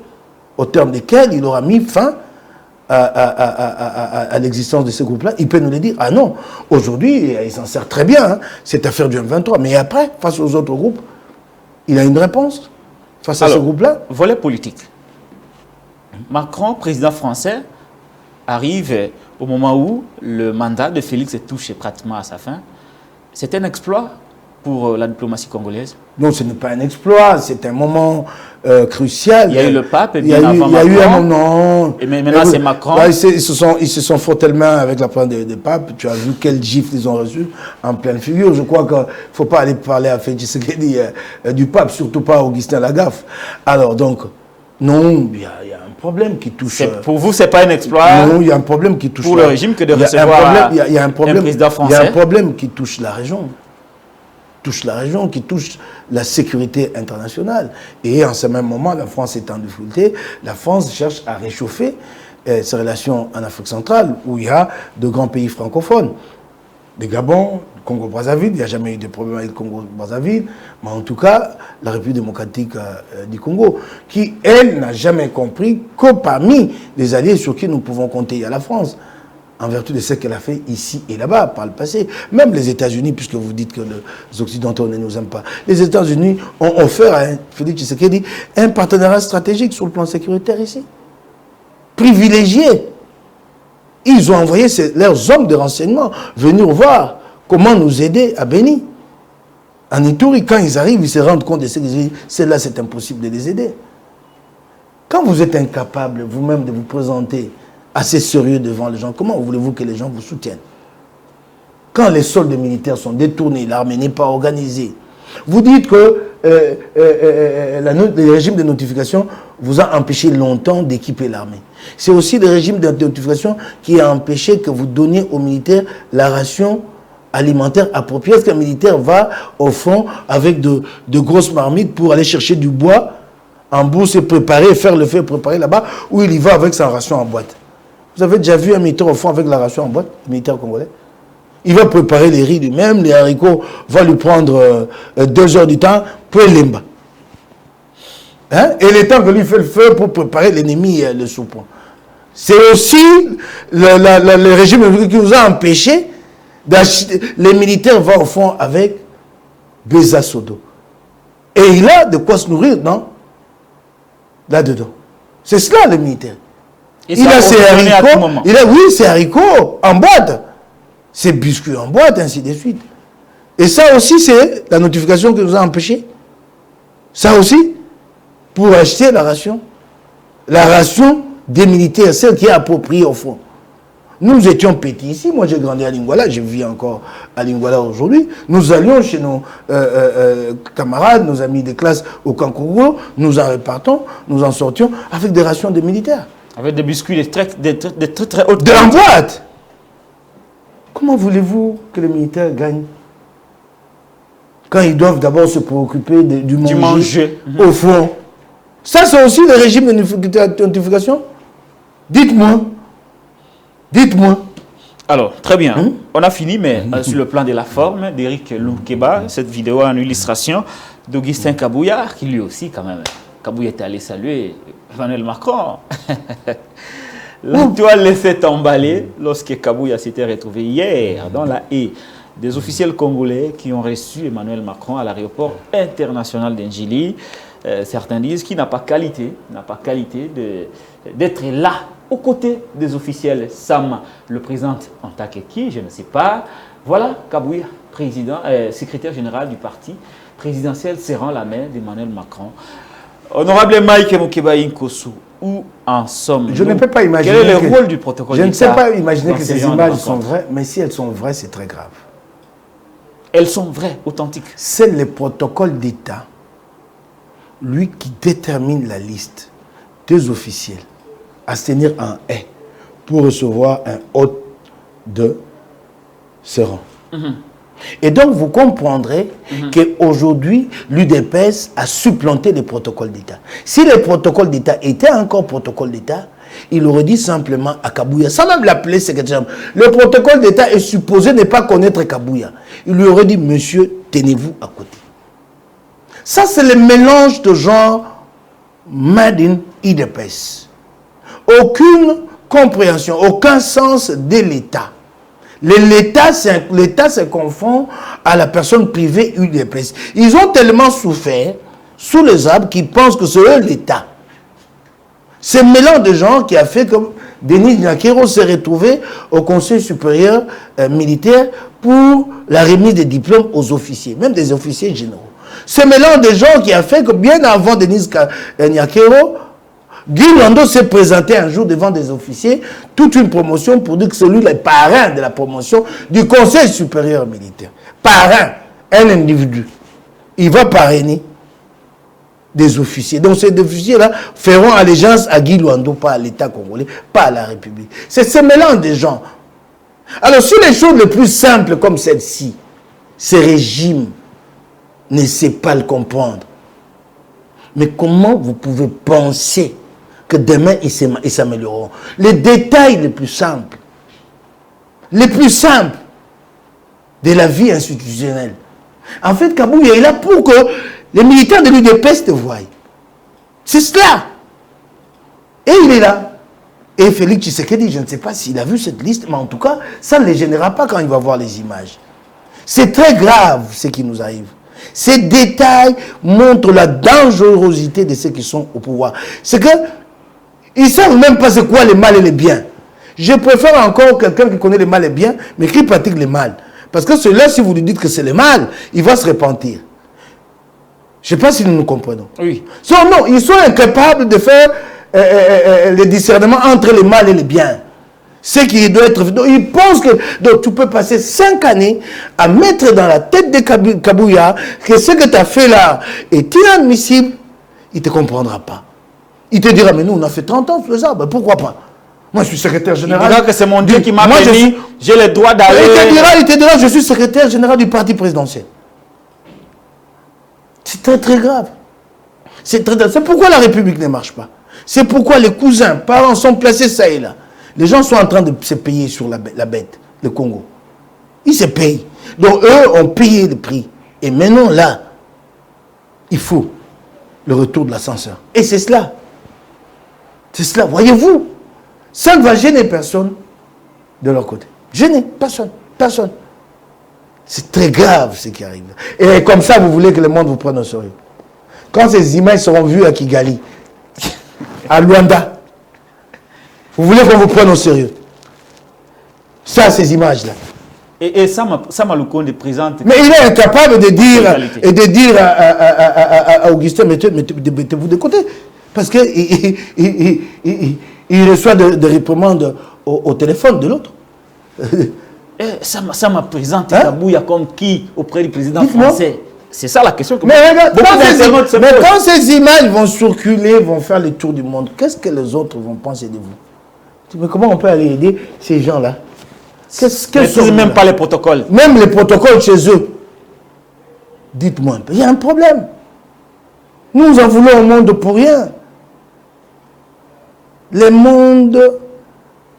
au terme desquels il aura mis fin à l'existence de ce groupe-là. Il peut nous le dire. Ah non, aujourd'hui, il s'en sert très bien, cette affaire du M23. Mais après, face aux autres groupes, il a une réponse face à ce groupe-là. Volet politique. Macron, président français, arrive au moment où le mandat de Félix touche pratiquement à sa fin. C'est un exploit pour la diplomatie congolaise? Non, ce n'est pas un exploit, c'est un moment crucial. Il y a eu le pape, et il y a eu un moment. Et maintenant, c'est Macron. Là, ils se sont frottés les mains avec la présence des papes. Tu as vu quel gifle ils ont reçu en pleine figure. Je crois qu'il ne faut pas aller parler à Félix Tshisekedi du pape, surtout pas à Augustin Lagaffe. Alors, donc, non, il y a un problème qui touche. Pour vous, ce n'est pas un exploit? Non, il y a un problème qui touche. Pour le régime que de recevoir un président français. Il y a un problème qui touche la région. Qui touche la sécurité internationale. Et en ce même moment, la France est en difficulté. La France cherche à réchauffer ses relations en Afrique centrale, où il y a de grands pays francophones. Le Gabon, le Congo-Brazzaville, il n'y a jamais eu de problème avec le Congo-Brazzaville, mais en tout cas, la République démocratique du Congo, qui, elle, n'a jamais compris que parmi les alliés sur qui nous pouvons compter, il y a la France, en vertu de ce qu'elle a fait ici et là-bas, par le passé. Même les États-Unis, puisque vous dites que les Occidentaux ne nous aiment pas, les États-Unis ont offert à Félix Tshisekedi un partenariat stratégique sur le plan sécuritaire ici. Privilégié. Ils ont envoyé leurs hommes de renseignement venir voir comment nous aider à Béni. En Ituri, quand ils arrivent, ils se rendent compte de ce qu'ils disent, celle-là, c'est impossible de les aider. Quand vous êtes incapable vous-même de vous présenter assez sérieux devant les gens, comment voulez-vous que les gens vous soutiennent? Quand les soldes militaires sont détournés, l'armée n'est pas organisée, vous dites que le régime de notification vous a empêché longtemps d'équiper l'armée. C'est aussi le régime de notification qui a empêché que vous donniez aux militaires la ration alimentaire appropriée. Est-ce qu'un militaire va au front avec de grosses marmites pour aller chercher du bois en bourse et préparer, faire le feu préparer là-bas, ou il y va avec sa ration en boîte? Vous avez déjà vu un militaire au fond avec la ration en boîte, le militaire congolais? Il va préparer les riz lui-même, les haricots va lui prendre 2 heures du temps pour l'emba. Hein? Et le temps que lui fait le feu pour préparer l'ennemi le soupon. C'est aussi le régime qui nous a empêché d'acheter. Les militaires vont au fond avec Béza Sodo. Et il a de quoi se nourrir, non? Là-dedans. C'est cela le militaire. Et il a ses haricots, oui, ses haricots en boîte, ses biscuits en boîte, ainsi de suite. Et ça aussi, c'est la notification qui nous a empêchés. Ça aussi, pour acheter la ration des militaires, celle qui est appropriée au fond. Nous étions petits ici, moi j'ai grandi à Lingwala, je vis encore à Lingwala aujourd'hui. Nous allions chez nos camarades, nos amis de classe au Kankourou, nous en répartons, nous en sortions avec des rations de militaires. Avec des biscuits de très haute qualité. De boîte. Comment voulez-vous que les militaires gagnent quand ils doivent d'abord se préoccuper du manger. Au fond? Ça, c'est aussi le régime de notification? Dites-moi. Alors, très bien. On a fini, mais sur le plan de la forme, d'Éric Loukeba, cette vidéo en illustration d'Augustin Kabouya, qui lui aussi, quand même, Kabouya est allé saluer Emmanuel Macron. La toile s'est emballée lorsque Kabouya s'était retrouvé hier dans la haie des officiels congolais qui ont reçu Emmanuel Macron à l'aéroport international d'Ndjili. Certains disent qu'il n'a pas qualité d'être là aux côtés des officiels. Sam le présente en tant que qui, je ne sais pas. Voilà Kabouya, secrétaire général du parti présidentiel, serrant la main d'Emmanuel Macron. Honorable Mike Moukeba Inkosu, où en sommes-nous? Je ne peux pas imaginer. Quel est le rôle du protocole d'État? Je ne sais pas imaginer que ces images sont vraies, mais si elles sont vraies, c'est très grave. Elles sont vraies, authentiques. C'est le protocole d'État, lui qui détermine la liste des officiels à se tenir en haie pour recevoir un hôte de ce rang. Et donc, vous comprendrez qu'aujourd'hui, l'UDPS a supplanté les protocoles d'État. Si les protocoles d'État étaient encore protocole d'État, il aurait dit simplement à Kabouya, sans même l'appeler secrétaire. Le protocole d'État est supposé ne pas connaître Kabouya. Il lui aurait dit, monsieur, tenez-vous à côté. Ça, c'est le mélange de genre made in UDPS. Aucune compréhension, aucun sens de l'État. L'État se confond à la personne privée UDPS. Ils ont tellement souffert sous les arbres qu'ils pensent que c'est eux l'État. C'est un mélange de gens qui a fait comme Denis Nyakero s'est retrouvé au Conseil supérieur militaire pour la remise des diplômes aux officiers, même des officiers généraux. Ce mélange de gens qui a fait que bien avant Denis Nyakero, Guy Luando s'est présenté un jour devant des officiers, toute une promotion pour dire que c'est lui le parrain de la promotion du Conseil supérieur militaire. Parrain, un individu. Il va parrainer des officiers. Donc ces officiers-là feront allégeance à Guy Luando, pas à l'État congolais, pas à la République. C'est ce mélange de gens. Alors sur les choses les plus simples comme celle-ci, ce régime ne sait pas le comprendre. Mais comment vous pouvez penser que demain ils s'amélioreront? Les détails les plus simples de la vie institutionnelle. En fait, Kabouya est là pour que les militaires de l'UDPS te voient. C'est cela. Et il est là. Et Félix Tshisekedi, je ne sais pas s'il a vu cette liste, mais en tout cas, ça ne les gênera pas quand il va voir les images. C'est très grave ce qui nous arrive. Ces détails montrent la dangerosité de ceux qui sont au pouvoir. C'est que ils ne savent même pas c'est quoi le mal et le bien. Je préfère encore quelqu'un qui connaît le mal et le bien, mais qui pratique le mal. Parce que celui-là, si vous lui dites que c'est le mal, il va se repentir. Je ne sais pas si nous nous comprenons. Oui. Non, ils sont incapables de faire le discernement entre le mal et le bien. Ce qui doit être... Donc, ils pensent que donc, tu peux passer 5 années à mettre dans la tête de Kabouya que ce que tu as fait là est inadmissible. Il ne te comprendra pas. Il te dira, mais nous, on a fait 30 ans sous les arbres. Pourquoi pas? Moi, je suis secrétaire général. Il dira que c'est mon Dieu qui m'a béni. J'ai le droit d'aller... Il te dira, je suis secrétaire général du parti présidentiel. C'est très, très grave. C'est très grave. C'est pourquoi la République ne marche pas. C'est pourquoi les cousins, parents sont placés ça et là. Les gens sont en train de se payer sur la bête, le Congo. Ils se payent. Donc, eux ont payé le prix. Et maintenant, là, il faut le retour de l'ascenseur. Et c'est cela. C'est cela. Voyez-vous, ça ne va gêner personne de leur côté. Gêner personne. Personne. C'est très grave ce qui arrive. Et comme ça, vous voulez que le monde vous prenne au sérieux. Quand ces images seront vues à Kigali, à Luanda, vous voulez qu'on vous prenne au sérieux. Ça, ces images-là. Et Sama Lukonde présente... Mais il est incapable de dire, à Augustin, mettez-vous de côté. Parce qu'il il reçoit des réprimandes au téléphone de l'autre. Sama présente Kabouya comme qui auprès du président français? C'est ça la question. Mais quand ces images vont circuler, vont faire le tour du monde, qu'est-ce que les autres vont penser de vous? Mais comment on peut aller aider ces gens-là? Même pas les protocoles. Même les protocoles chez eux. Dites-moi un peu, il y a un problème. Nous en voulons un monde pour rien. Le monde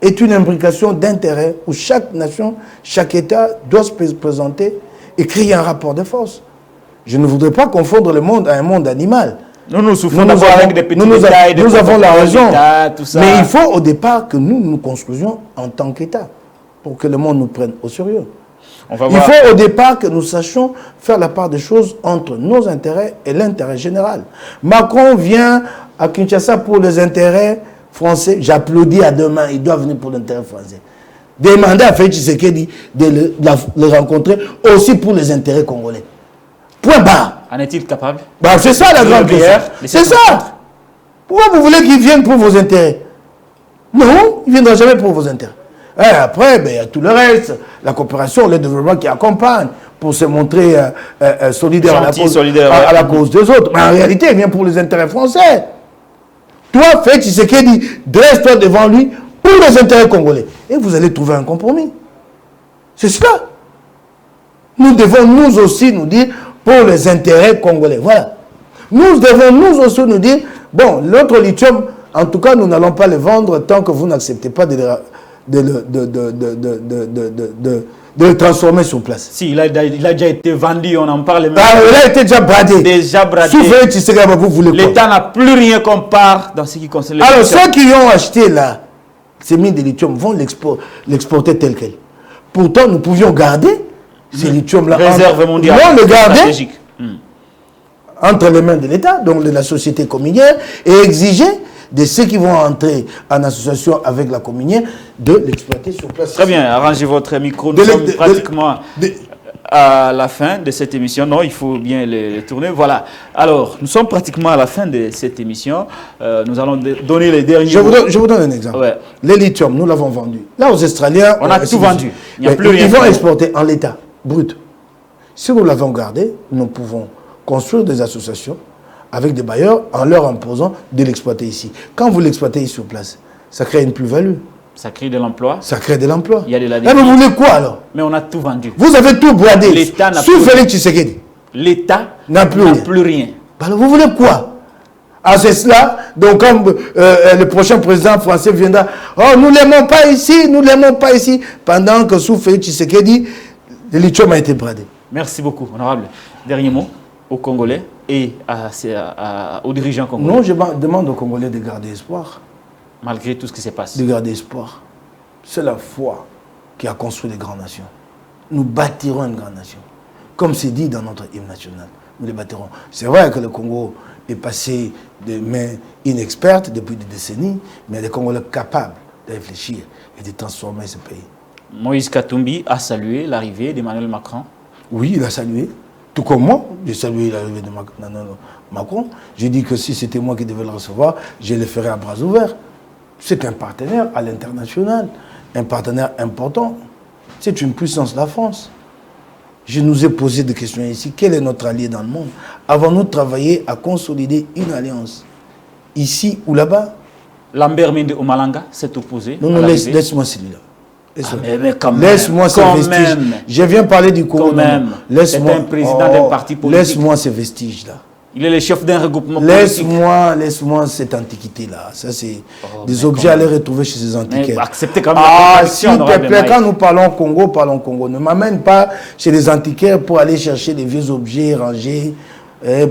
est une imbrication d'intérêts où chaque nation, chaque État doit se présenter et créer un rapport de force. Je ne voudrais pas confondre le monde à un monde animal. Nous souffrons d'avoir avec des petits détails, nous avons la raison. Tout ça. Mais il faut au départ que nous nous construisions en tant qu'État pour que le monde nous prenne au sérieux. Il faut au départ que nous sachions faire la part des choses entre nos intérêts et l'intérêt général. Macron vient à Kinshasa pour les intérêts français. J'applaudis à deux mains. Il doit venir pour l'intérêt français. Demandez à Félix Tshisekedi de le rencontrer aussi pour les intérêts congolais. Point barre. En est-il capable? C'est ça la grande question. C'est ça. Pourquoi vous voulez qu'il vienne pour vos intérêts? Non, il ne viendra jamais pour vos intérêts. Et après, il y a tout le reste, la coopération, le développement qui accompagne pour se montrer solidaire, à la cause des autres. Mais en réalité, il vient pour les intérêts français. Toi, Félix Tshisekedi, dresse-toi devant lui pour les intérêts congolais. Et vous allez trouver un compromis. C'est cela. Nous devons nous aussi nous dire pour les intérêts congolais. Voilà. Nous devons nous aussi nous dire, bon, l'autre lithium, en tout cas, nous n'allons pas le vendre tant que vous n'acceptez pas de le transformer sur place. Si, il a déjà été vendu, on en parle. Il a été déjà bradé. Déjà bradé. Souvent, tu sais vous voulez quoi. L'État n'a plus rien qu'on part dans ce qui concerne le lithium. Alors, ceux qui ont acheté là, ces mines de lithium vont l'exporter tel quel. Pourtant, nous pouvions garder ces lithium-là. Réserve mondiale. Non, le garder entre les mains de l'État, donc de la société communière, et exiger de ceux qui vont entrer en association avec la communion, de l'exploiter sur place. Très bien, arrangez votre micro. Nous sommes pratiquement à la fin de cette émission. Non, il faut bien les tourner. Voilà. Alors, nous sommes pratiquement à la fin de cette émission. Nous allons donner les derniers Je vous donne un exemple. Ouais. Le lithium, nous l'avons vendu. Là, aux Australiens... On a tout vendu. Il n'y a plus rien. Ils vont exporter en l'état brut. Si nous l'avons gardé, nous pouvons construire des associations avec des bailleurs en leur imposant de l'exploiter ici. Quand vous l'exploitez sur place, ça crée une plus-value. Ça crée de l'emploi. Ça crée de l'emploi. Il y a de la mais vous voulez quoi alors? Mais on a tout vendu. Vous avez tout bradé. L'État n'a sous plus Félix Tshisekedi. L'État n'a plus rien. Alors vous voulez quoi? Ah, c'est cela. Donc, comme le prochain président français viendra, oh, nous ne l'aimons pas ici, nous ne l'aimons pas ici. Pendant que sous Félix Tshisekedi, le lithium a été bradé. Merci beaucoup, honorable. Dernier mot aux Congolais et aux dirigeants congolais. Non, je demande aux Congolais de garder espoir. Malgré tout ce qui s'est passé. De garder espoir. C'est la foi qui a construit les grandes nations. Nous bâtirons une grande nation. Comme c'est dit dans notre hymne national, nous les bâtirons. C'est vrai que le Congo est passé de mains inexpertes depuis des décennies, mais les Congolais capables de réfléchir et de transformer ce pays. Moïse Katumbi a salué l'arrivée d'Emmanuel Macron. Oui, il a salué. Tout comme moi, j'ai salué l'arrivée de Macron. J'ai dit que si c'était moi qui devais le recevoir, je le ferais à bras ouverts. C'est un partenaire à l'international, un partenaire important. C'est une puissance, la France. Je nous ai posé des questions ici. Quel est notre allié dans le monde? Avons-nous travaillé à consolider une alliance, ici ou là-bas? Lambert Mende Omalanga s'est opposé. Non, laisse-moi celui-là. Laisse-moi ce vestige. Je viens parler du Congo. Laisse-moi un président d'un parti politique. Laisse-moi ces vestiges-là. Il est le chef d'un regroupement politique. Laisse-moi cette antiquité-là. Ça, c'est des objets à les retrouver chez ces antiquaires. Acceptez quand même la s'il te plaît, quand nous parlons Congo, parlons Congo. Ne m'amène pas chez les antiquaires pour aller chercher des vieux objets rangés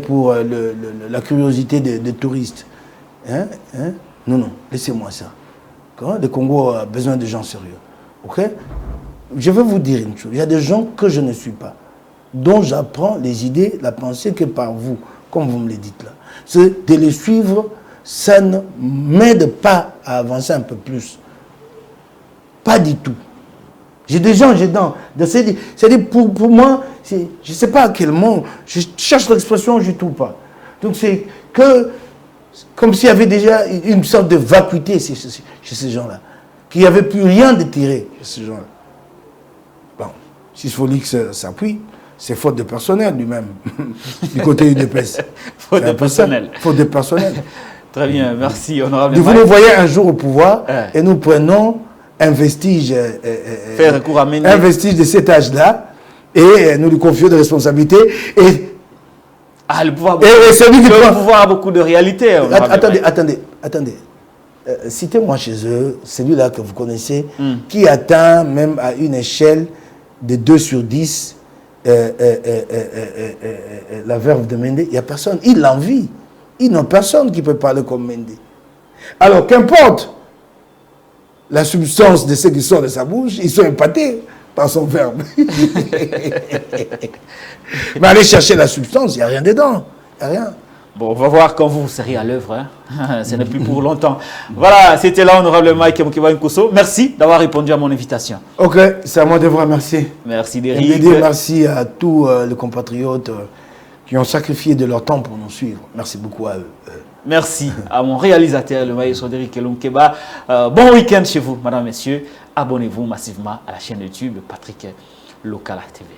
pour la curiosité des touristes. Non, laissez-moi ça. Le Congo a besoin de gens sérieux. Ok? Je vais vous dire une chose. Il y a des gens que je ne suis pas, dont j'apprends les idées, la pensée que par vous, comme vous me le dites là. C'est de les suivre, ça ne m'aide pas à avancer un peu plus. Pas du tout. J'ai des gens, c'est-à-dire pour moi, je ne sais pas à quel mot, je cherche l'expression, je ne trouve pas. Donc c'est que, comme s'il y avait déjà une sorte de vacuité chez ces gens-là, qu'il n'y avait plus rien de tiré chez ces gens-là. Bon, si Félix s'appuie, c'est faute de personnel lui-même, du côté UDPS. Faute de personnel. Faute de personnel. Très bien, merci, honorable. Vous nous voyez un jour au pouvoir et nous prenons un vestige, faire recours à Mende. Un vestige de cet âge-là et nous lui confions des responsabilités. Le pouvoir a beaucoup de réalité. Attendez. Citez-moi chez eux, celui-là que vous connaissez, qui atteint même à une échelle de 2 sur 10 la verve de Mende. Il n'y a personne. Il l'envie. Ils n'ont personne qui peut parler comme Mende. Alors, qu'importe la substance de ce qui sort de sa bouche, ils sont épatés par son verbe. Mais allez chercher la substance, il n'y a rien dedans. Il n'y a rien. Bon, on va voir quand vous serez à l'œuvre. Ce n'est plus pour longtemps. Voilà, c'était là, honorable Mike Mukiba Nkuso. Merci d'avoir répondu à mon invitation. Ok, c'est à moi de vous remercier. Merci d'Éric. Merci à tous les compatriotes qui ont sacrifié de leur temps pour nous suivre. Merci beaucoup à eux. Merci à mon réalisateur, le maïs Roderick Elunkeba. Bon week-end chez vous, madame, messieurs. Abonnez-vous massivement à la chaîne YouTube Patrick Lokala TV.